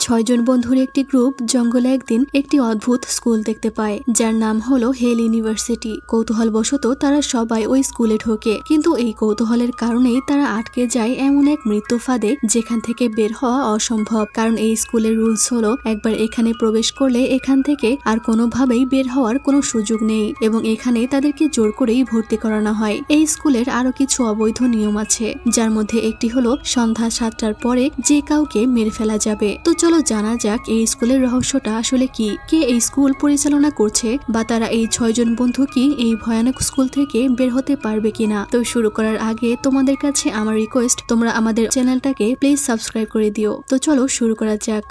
ছয়জন বন্ধুর একটি গ্রুপ জঙ্গলে একদিন একটি অদ্ভুত স্কুল দেখতে পায়, যার নাম হলো হেল ইউনিভার্সিটি। কৌতূহলবশত তারা সবাই ওই স্কুলে ঢোকে, কিন্তু এই কৌতূহলের কারণেই তারা আটকে যায় এমন এক মৃত্যু ফাঁদে যেখান থেকে বের হওয়া অসম্ভব। কারণ এই স্কুলের রুলস হলো একবার এখানে প্রবেশ করলে এখান থেকে আর কোনোভাবেই বের হওয়ার কোনো সুযোগ নেই, এবং এখানে তাদেরকে জোর করেই ভর্তি করানো হয়। এই স্কুলের আরো কিছু অবৈধ নিয়ম আছে, যার মধ্যে একটি হলো সন্ধ্যা 7টার পরে যে কাউকে মেরে ফেলা যাবে। তো চলো জানা যাক এই স্কুলের রহস্যটা আসলে কি, কে এই স্কুল পরিচালনা করছে, বা তারা এই 6জন বন্ধু কি এই ভয়ানক স্কুল থেকে বের হতে পারবে কিনা। তো শুরু করার আগে তোমাদের কাছে আমার রিকোয়েস্ট, তোমরা আমাদের চ্যানেলটাকে প্লিজ সাবস্ক্রাইব করে দিও। তো চলো শুরু করা যাক।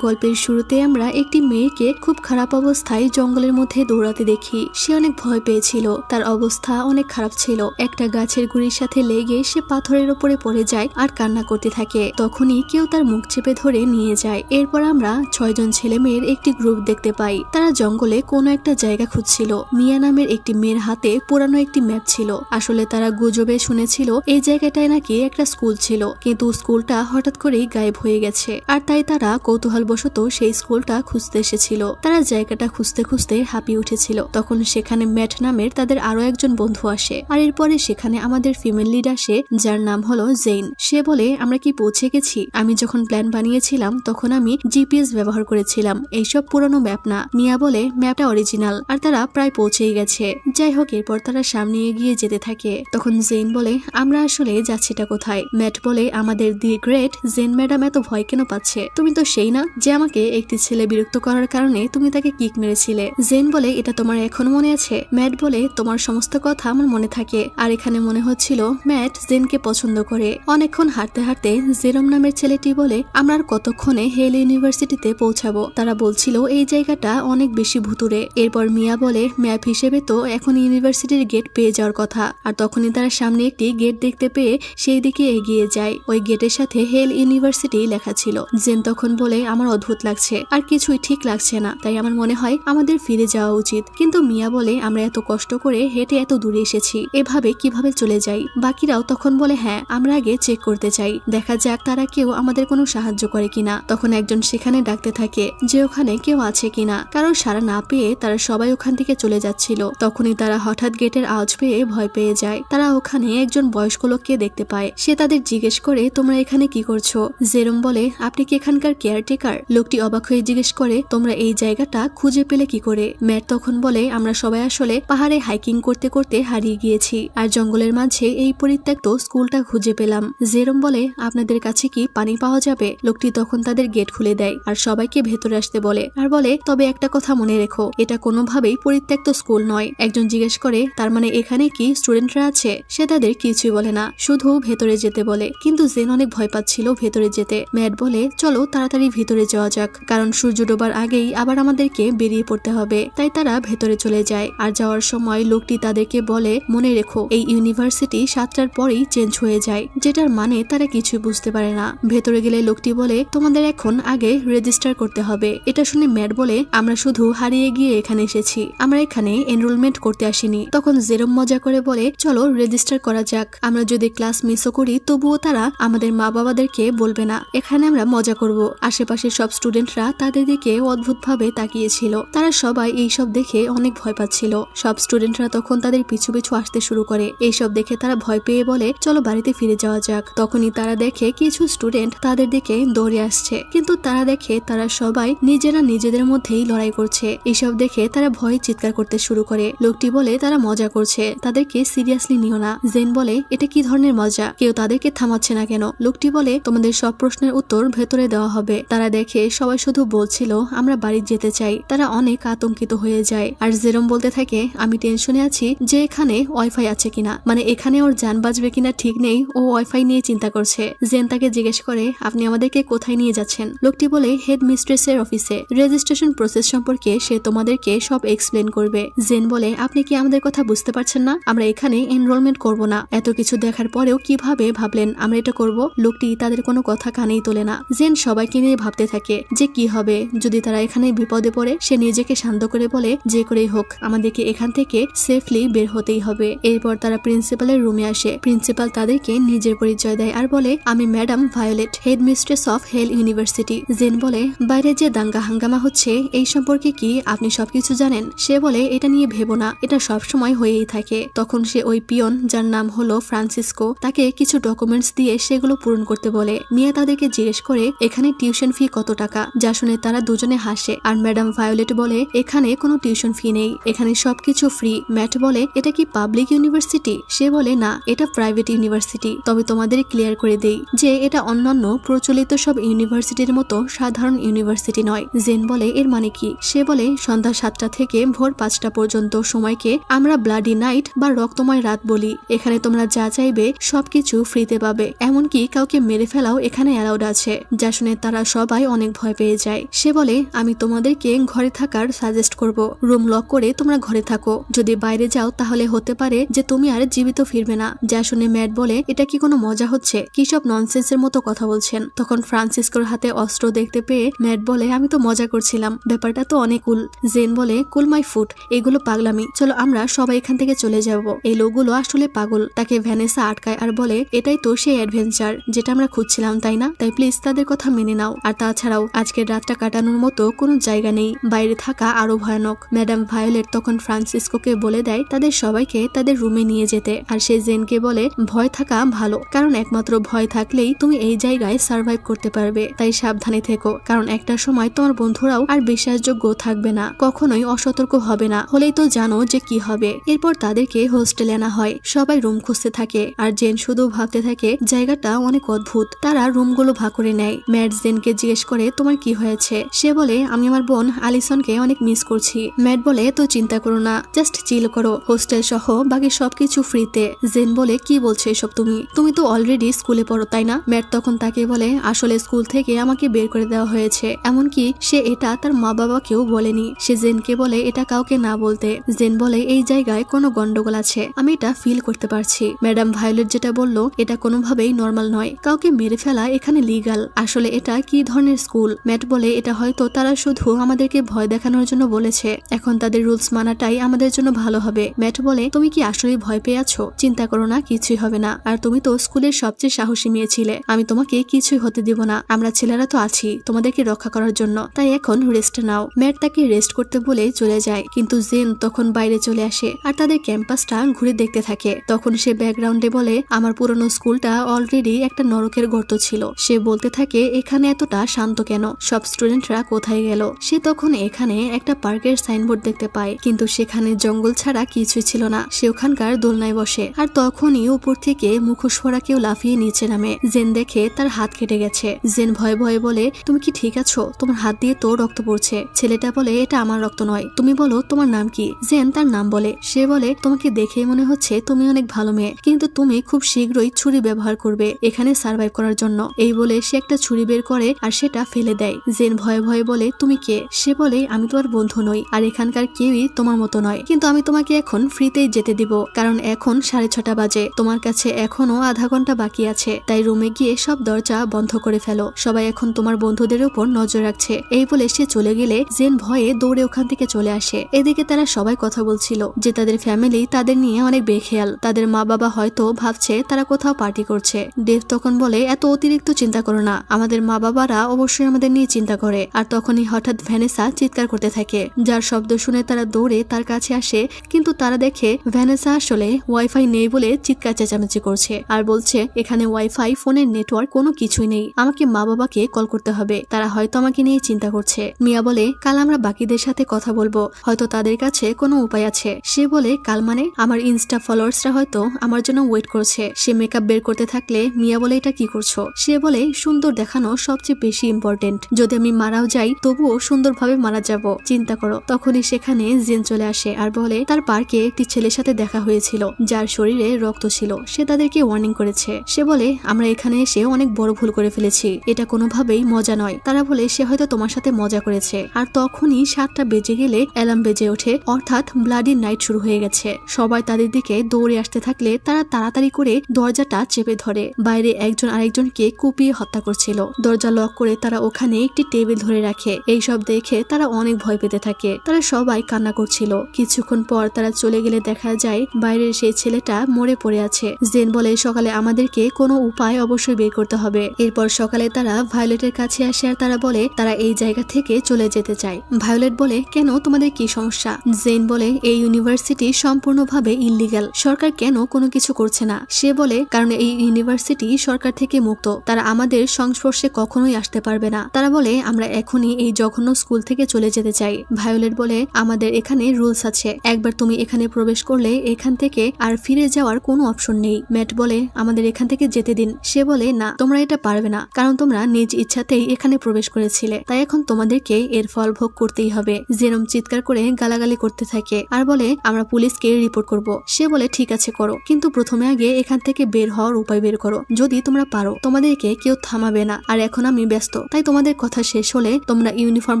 গল্পের শুরুতে আমরা একটি মেয়েকে খুব খারাপ অবস্থায় জঙ্গলের মধ্যে দৌড়াতে দেখি। সে অনেক ভয় পেয়েছিল, তার অবস্থা অনেক খারাপ ছিল। একটা গাছের গুড়ির সাথে লেগে সে পাথরের উপরে পড়ে যায় আর কান্না করতে থাকে। তখনই কেউ তার মুখ চেপে ধরে নিয়ে যায়। এরপর আমরা 6জন ছেলে মেয়ের একটি গ্রুপ দেখতে পাই। তারা জঙ্গলে কোনো একটা জায়গা খুঁজছিল। মিয়া নামের একটি মেয়ের হাতে পুরানো একটি ম্যাপ ছিল। আসলে তারা গুজবে শুনেছিল এই জায়গাটায় নাকি একটা স্কুল ছিল, কিন্তু স্কুলটা হঠাৎ করেই গায়েব হয়ে গেছে। আর তাই তারা কৌতূহলবশত সেই স্কুলটা খুঁজতে এসেছিল। তারা জায়গাটা খুঁজতে খুঁজতে হাঁপিয়ে উঠেছিল। তখন সেখানে ম্যাট নামের তাদের আরো একজন বন্ধু আসে। আর এরপরে সেখানে আমাদের ফিমেল লিড আসে, যার নাম হলো জেইন। সে বলে, আমরা কি পৌঁছে গেছি? আমি যখন প্ল্যান বানিয়েছিলাম তখন আমি জিপিএস ব্যবহার করেছিলাম, এইসব পুরনো ম্যাপ না। মিয়া বলে, ম্যাপটা অরিজিনাল আর তারা প্রায় পৌঁছেই গেছে। যাই হোক, এরপর তারা সামনে এগিয়ে যেতে থাকে। তখন জেইন বলে, আমরা আসলে যাচ্ছিটা কোথায়? ম্যাট বলে, আমাদের দি গ্রেট জেন ম্যাডাম এত ভয় কেন পাচ্ছে? তুমি তো সেই না যে আমাকে একটি ছেলে বিরক্ত করার কারণে তুমি তাকে কিক মেরেছিলে। জেন বলে, এটা তোমার এখনো মনে আছে? ম্যাট বলে, তোমার সমস্ত কথা আমার মনে থাকে। আর এখানে মনে হচ্ছিল ম্যাট জেনকে পছন্দ করে। অনেকক্ষণ হাঁটতে হাঁটতে জেরম নামের ছেলেটি বলে, আমরা আর কতক্ষণে হেল ইউনিভার্সিটিতে পৌঁছাবো? তারা বলছিল এই জায়গাটা অনেক বেশি ভুতুরে। এরপর মিয়া বলে, ম্যাপ হিসেবে তো এখন ইউনিভার্সিটির গেট পেয়ে যাওয়ার কথা। আর তখনই তারা সামনে একটি গেট দেখতে পেয়ে সেই দিকে এগিয়ে যায়। ওই গেটের সাথে হেল ইউনিভার্সিটি লেখা ছিল। জেন তখন বলে, আমার অদ্ভুত লাগছে, আর কিছুই ঠিক লাগছে না, তাই আমার মনে হয় আমাদের ফিরে যাওয়া উচিত। কিন্তু মিয়া বলে, আমরা এত কষ্ট করে হেঁটে এত দূরে এসেছি, এভাবে কিভাবে চলে যাই? বাকিরাও তখন বলে, হ্যাঁ, আমরা আগে চেক করতে চাই, দেখা যাক তারা কেউ আমাদের কোনো সাহায্য করে কিনা। তখন একজন সেখানে ডাকতে থাকে যে ওখানে কেউ আছে কিনা। কারণ সাড়া না পেয়ে তারা সবাই ওখান থেকে চলে যাচ্ছিল। তখনই তারা হঠাৎ গেটের আওয়াজ পেয়ে ভয় পেয়ে যায়। তারা ওখানে একজন বয়স্ক লোককে দেখতে পায়। সে তাদের জিজ্ঞেস করে, তোমরা এখানে কি করছো? জেরম বলে, আপনি কি এখানকার কেয়ারটেকার? লোকটি অবাক হয়ে জিজ্ঞেস করে, তোমরা এই জায়গাটা খুঁজে পেলে কি করে? ম্যাট তখন বলে, আমরা সবাই আসলে পাহাড়ে হাইকিং করতে করতে হারিয়ে গিয়েছি, আর জঙ্গলের মাঝে এই পরিত্যক্ত স্কুলটা খুঁজে পেলাম। জেরম বলে, আপনাদের কাছে কি পানি পাওয়া যাবে? লোকটি তখন তাদের গেট খুলে দেয় আর সবাইকে ভেতরে আসতে বলে, আর বলে, তবে একটা কথা মনে রেখো, এটা কোনোভাবেই পরিত্যক্ত স্কুল নয়। একজন জিজ্ঞেস করে, তার মানে এখানে কি স্টুডেন্টরা আছে? সে তাদের কিছুই বলে না, শুধু ভেতরে যেতে বলে। কিন্তু জেন অনেক ভয় পাচ্ছিল ভেতরে যেতে। ম্যাট বলে, চলো তাড়াতাড়ি ভিতরে যাওয়া যাক, কারণ সূর্য ডোবার আগেই আবার আমাদেরকে বেরিয়ে পড়তে হবে। তাই তারা ভেতরে চলে যায়। আর যাওয়ার সময় লোকটি তাদেরকে বলে, মনে রেখো, এই ইউনিভার্সিটি 7টার পরেই চেঞ্জ হয়ে যায়, যেটার মানে তারা কিছুই বুঝতে পারে না। ভেতরে গেলে লোকটি বলে, তোমাদের এখন আগে রেজিস্টার করতে হবে। এটা শুনে ম্যাট বলে, আমরা শুধু হারিয়ে গিয়ে এখানে এসেছি, আমরা এখানে এনরোলমেন্ট করতে আসিনি। তখন জেরম মজা করে বলে, চলো রেজিস্টার করা যাক, আমরা যদি ক্লাস মিসও করি তবুও তারা আমাদের মা বাবাদেরকে বলবে না, এখানে আমরা মজা করব। আশেপাশের সব স্টুডেন্টরা তাদের দিকে অদ্ভুত ভাবে তাকিয়েছিল। তারা সবাই এইসব দেখে অনেক ভয় পাচ্ছিল। সব স্টুডেন্টরা তখন তাদের পিছু পিছু আসতে শুরু করে। এইসব দেখে তারা ভয় পেয়ে বলে, চলো বাড়িতে ফিরে যাওয়া যাক। তখনই তারা দেখে কিছু স্টুডেন্ট তাদের দিকে দৌড়ে আসছে, কিন্তু তারা দেখে তারা সবাই নিজেরা নিজেদের মধ্যেই লড়াই করছে। এইসব দেখে তারা ভয়ে চিৎকার করতে শুরু করে। লোকটি বলে, তারা মজা করছে, তাদেরকে সিরিয়াসলি নিও না। জেন বলে, এটা কি ধরনের মজা? কেউ তাদেরকে থামাচ্ছে না কেন? লোকটি বলে, তোমাদের সব প্রশ্নের উত্তর ভেতরে দেওয়া হবে। তারা দেখে সবাই শুধু বলছিল আমরা বাড়ি যেতে চাই। তারা অনেক আতঙ্কিত হয়ে যায়। আর জেরম বলতে থাকে, আমি টেনশনে আছি যে এখানে ওয়াইফাই আছে কিনা, মানে এখানে ওর জান বাঁচবে কিনা ঠিক নেই, ও ওয়াইফাই নিয়ে চিন্তা করছে। জেন তাকে জিজ্ঞেস করে, আপনি আমাদেরকে কোথায় নিয়ে যাচ্ছেন? লোকটি বলে, হেড মিস্ট্রেসের অফিসে। রেজিস্ট্রেশন প্রসেস সম্পর্কে সে তোমাদেরকে সব এক্সপ্লেন করবে। জেন বলে, আপনি কি আমাদের কথা বুঝতে পারছেন না? আমরা এখানে এনরোলমেন্ট করব না। এত কিছু দেখার পরেও কিভাবে ভাবলেন আমরা এটা করব? লোকটি তাদের কোনো কথা কানেই তোলে না। জেন সবাইকে নিয়ে ভাবতে ভাবতে থাকে যে কি হবে যদি তারা এখানে বিপদে পড়ে। সে নিজেকে শান্ত করে বলে যে করেই হোক আমাদেরকে এখান থেকে সেফলি বের হতেই হবে। এরপর তারা প্রিন্সিপালের রুমে আসে। প্রিন্সিপাল তাদেরকে নিজের পরিচয় দেয় আর বলে আমি madam Violet, headmistress of Hell University. Jane বলে বাইরে যে দাঙ্গা হাঙ্গামা হচ্ছে এই সম্পর্কে কি আপনি সবকিছু জানেন? সে বলে এটা নিয়ে ভেবো না, এটা সবসময় হয়েই থাকে। তখন সে ওই পিয়ন যার নাম হলো ফ্রান্সিসকো তাকে কিছু ডকুমেন্টস দিয়ে সেগুলো পূরণ করতে বলে। মিয়া তাদেরকে জিজ্ঞেস করে এখানে টিউশন ফি কত টাকা, যা শুনে তারা দুজনে হাসে। আর ম্যাডাম ভায়োলেট বলে এখানে কোনো টিউশন ফি নেই, এখানে সবকিছু ফ্রি। ম্যাট বলে এটা কি পাবলিক ইউনিভার্সিটি? সে বলে না, এটা প্রাইভেট ইউনিভার্সিটি। তবে তোমাদের ক্লিয়ার করে দেই যে এটা অন্যান্য প্রচলিত সব ইউনিভার্সিটির মতো সাধারণ ইউনিভার্সিটি নয়। জেন বলে এর মানে কি? সে বলে সন্ধ্যা 7টা থেকে ভোর 5টা পর্যন্ত সময়কে আমরা ব্লাডি নাইট বা রক্তময় রাত বলি। এখানে তোমরা যা চাইবে সবকিছু ফ্রিতে পাবে, এমনকি কাউকে মেরে ফেলাও এখানে অ্যালাউড আছে। যা শুনে তারা সবাই অনেক ভয় পেয়ে যায়। সে বলে আমি তোমাদেরকে ঘরে থাকার সাজেস্ট করব, রুম লক করে তোমরা ঘরে থাকো, যদি বাইরে যাও তাহলে হতে পারে যে তুমি আর জীবিত ফিরবে না। যা শুনে ম্যাট বলে এটা কি কোনো মজা হচ্ছে? কি সব ননসেন্সের মতো কথা বলছেন? তখন ফ্রান্সিসকোর হাতে অস্ত্র দেখতে পেয়ে ম্যাট বলে আমি তো মজা করছিলাম, ব্যাপারটা তো অনেক কুল। জেন বলে কুল মাই ফুট, এগুলো পাগলামি, চলো আমরা সবাই এখান থেকে চলে যাব। এই লোকগুলো আসলে পাগল। তাকে ভ্যানেসা আটকায় আর বলে এটাই তো সেই অ্যাডভেঞ্চার যেটা আমরা খুঁজছিলাম তাই না? তাই প্লিজ তাদের কথা মেনে নাও। আর তাছাড়াও আজকের রাতটা কাটানোর মতো কোনো জায়গা নেই, বাইরে থাকা আরো ভয়ানক। ম্যাডাম ভায়োলেট তখন ফ্রান্সিসকোকে বলে দেয় তাদের সবাইকে তাদের রুমে নিয়ে যেতে। আর সে জেনকে বলে ভয় থাকা ভালো, কারণ একমাত্র ভয় থাকলেই তুমি এই জায়গায় সার্ভাইভ করতে পারবে। তাই সাবধানে থেকো, কারণ একটা সময় তোমার বন্ধুরাও আর বিশ্বাসযোগ্য থাকবে না, কখনোই অসতর্ক হবে না, হলেই তো জানো যে কি হবে। এরপর তাদেরকে হোস্টেলে আনা হয়। সবাই রুম খুঁজতে থাকে আর জেন শুধু ভাবতে থাকে জায়গাটা অনেক অদ্ভুত। তারা রুমগুলো ভাগ করে নেয়। ম্যাট জেনকে জিজ্ঞেস করে তোমার কি হয়েছে? সে বলে আমি আমার বোন আলিসনকে অনেক মিস করছি। ম্যাট বলে তো চিন্তা করো না, জাস্ট চিল করো, হোস্টেল সহ বাকি সবকিছু ফ্রিতে। জেন বলে কি বলছো এসব? তুমি তো অলরেডি স্কুলে পড়ো তাই না? ম্যাট তখন তাকে বলে আসলে স্কুল থেকে আমাকে বের করে দেওয়া হয়েছে, এমনকি সে এটা তার মা বাবাকেও বলেনি। সে জেনকে বলে এটা কাউকে না বলতে। জেন বলে এই জায়গায় কোনো গন্ডগোল আছে, আমি এটা ফিল করতে পারছি। ম্যাডাম ভায়োলেট যেটা বললো এটা কোনোভাবেই নর্মাল নয়, কাউকে মেরে ফেলা এখানে লিগাল। আসলে এটা কি ধরনের স্কুল? ম্যাট বলে এটা হয়তো তারা শুধু আমাদেরকে ভয় দেখানোর জন্য বলেছে, এখন তাদের রুলস মানাটাই আমাদের জন্য ভালো হবে। ম্যাট বলে তুমি কি আসলে ভয় পেয়ে আছো? চিন্তা করো না, কিছুই হবে না। আর তুমি তো স্কুলের সবচেয়ে সাহসী মেয়ে ছিলে, আমি তোমাকে কিছুই হতে দিব না। আমরা ছেলেরা তো আছি তোমাদেরকে রক্ষা করার জন্য, তাই এখন রেস্ট নাও। ম্যাট তাকে রেস্ট করতে বলে চলে যায়, কিন্তু জেন তখন বাইরে চলে আসে আর তাদের ক্যাম্পাসটা ঘুরে দেখতে থাকে। তখন সে ব্যাকগ্রাউন্ডে বলে আমার পুরনো স্কুলটা অলরেডি একটা নরকের গর্ত ছিল। সে বলতে থাকে এখানে এতটা শান্ত কেন, সব স্টুডেন্টরা কোথায় গেল? সে তখন এখানে একটা পার্কের সাইনবোর্ড দেখতে পায়, কিন্তু সেখানে জঙ্গল ছাড়া কিছুই ছিল না। সে ওখানকার দোলনায় বসে আর তখনই উপর থেকে মুখোশ পরা কেউ লাফিয়ে নিচে নামে। জেন দেখে তার হাত কেটে গেছে। জেন ভয়ে ভয়ে বলে তুমি কি ঠিক আছো? তোমার হাত দিয়ে তো রক্ত পড়ছে। ছেলেটা বলে এটা আমার রক্ত নয়, তুমি বলো তোমার নাম কি? জেন তার নাম বলে। সে বলে তোমাকে দেখে মনে হচ্ছে তুমি অনেক ভালো মেয়ে, কিন্তু তুমি খুব শীঘ্রই ছুরি ব্যবহার করবে এখানে সার্ভাইভ করার জন্য। এই বলে সে একটা ছুরি বের করে আর সেটা ফেলে দেয়। জেন ভয়ে ভয়ে বলে তুমি কে? সে বলে আমি তোমার বন্ধু নই আর এখানকার কেউই তোমার মতো নয়, কিন্তু আমি তোমাকে এখন ফ্রিতেই যেতে দিব, কারণ এখন 6:30 বাজে, তোমার কাছে এখনো আধা ঘন্টা বাকি আছে। তাই রুমে গিয়ে সব দরজা বন্ধ করে ফেলো, সবাই এখন তোমার বন্ধুদের উপর নজর রাখছে। এই বলে সে চলে গেলে জেন ভয়ে দৌড়ে ওখান থেকে চলে আসে। এদিকে তারা সবাই কথা বলছিল যে তাদের ফ্যামিলি তাদের নিয়ে অনেক বেখেয়াল, তাদের মা বাবা হয়তো ভাবছে তারা কোথাও পার্টি করছে। ডেভ তখন বলে এত অতিরিক্ত চিন্তা করো না, আমাদের মা বাবারা অবশ্যই আমাদের নিয়ে চিন্তা করে। আর তখনই হঠাৎ ভ্যানেসা চিৎকার করতে থাকে, যার শব্দ শুনে তারা দৌড়ে তার কাছে আসে, কিন্তু তারা দেখে ভ্যানেসা আসলে ওয়াইফাই নেই বলে চিৎকার চেঁচামেচি করছে আর বলছে এখানে ওয়াইফাই, ফোনের নেটওয়ার্ক কোনো কিছুই নেই, আমাকে মা বাবাকে কল করতে হবে, তারা হয়তো আমাকে নিয়ে চিন্তা করছে। মিয়া বলে কাল আমরা বাকিদের সাথে কথা বলবো, হয়তো তাদের কাছে কোনো উপায় আছে। সে বলে কাল মানে? আমার ইনস্টা ফলোয়ার্সরা হয়তো আমার জন্য ওয়েট করছে। সে মেকআপ বের করতে থাকলে মিয়া বলে এটা কি করছো? সে বলে সুন্দর দেখানো সবচেয়ে বেশি ইম্পর্টেন্ট, যদি আমি মারাও যাই তবুও সুন্দরভাবে মারা যাব, চিন্তা করো। তখনই সেখানে জেন চলে আসে আর বলে তার পার্কে একটি ছেলের সাথে দেখা হয়েছিল যার শরীরে রক্ত ছিল, সে তাদেরকে ওয়ার্নিং করেছে। সে বলে আমরা এখানে এসে অনেক বড় ভুল করে ফেলেছি, এটা কোনোভাবেই মজা নয়। তারা বলে সে হয়তো তোমার সাথে মজা করেছে। আর তখনই 7টা বেজে গেলে অ্যালার্ম বেজে ওঠে, অর্থাৎ ব্লাডি নাইট শুরু হয়ে গেছে। সবাই তাদের দিকে দৌড়ে আসতে থাকলে তারা তাড়াতাড়ি করে দরজাটা চেপে ধরে। বাইরে একজন আরেকজনকে কুপিয়ে হত্যা করছিল। দরজা লক করে করে তারা ওখানে একটি টেবিল ধরে রাখে। এইসব দেখে তারা অনেক ভয় পেতে থাকে। তারা সবাই কান্না করছিল। কিছুক্ষণ পর তারা চলে গেলে দেখা যায় বাইরের সেই ছেলেটা মরে পড়ে আছে। জেন বলে সকালে আমাদেরকে কোনো উপায় অবশ্যই বের করতে হবে। এরপর সকালে তারা ভায়োলেটের কাছে আসে আর তারা বলে তারা এই জায়গা থেকে চলে যেতে চায়। ভায়োলেট বলে কেন, তোমাদের কি সমস্যা? জেন বলে এই ইউনিভার্সিটি সম্পূর্ণভাবে ইল্লিগাল, সরকার কেন কোনো কিছু করছে না? সে বলে কারণ এই ইউনিভার্সিটি সরকার থেকে মুক্ত, তারা আমাদের সংস্পর্শে কখনোই আসতে পারবে না। তারা বলে আমরা এখনই এই জঘন্য স্কুল থেকে চলে যেতে চাই। ভায়োলেট বলে আমাদের এখানে রুলস আছে, একবার তুমি এখানে প্রবেশ করলে এখান থেকে আর ফিরে যাওয়ার কোনো অপশন নেই। ম্যাট বলে আমাদের এখান থেকে যেতে দিন। সে বলে না, তোমরা এটা পারবে না, কারণ তোমরা নিজ ইচ্ছাতেই এখানে প্রবেশ করেছিলে, তাই এখন তোমাদেরকে এর ফল ভোগ করতেই হবে। জেরম চিৎকার করে গালাগালি করতে থাকে আর বলে আমরা পুলিশকে রিপোর্ট করব। সে বলে ঠিক আছে করো, কিন্তু প্রথমে আগে এখান থেকে বের হওয়ার উপায় বের করো, যদি তোমরা পারো তোমাদেরকে কেউ থামাবে না। আর এখন আমি ব্যস্ত, তাই তোমাদের কথা শেষ হলে তোমরা ইউনিফর্ম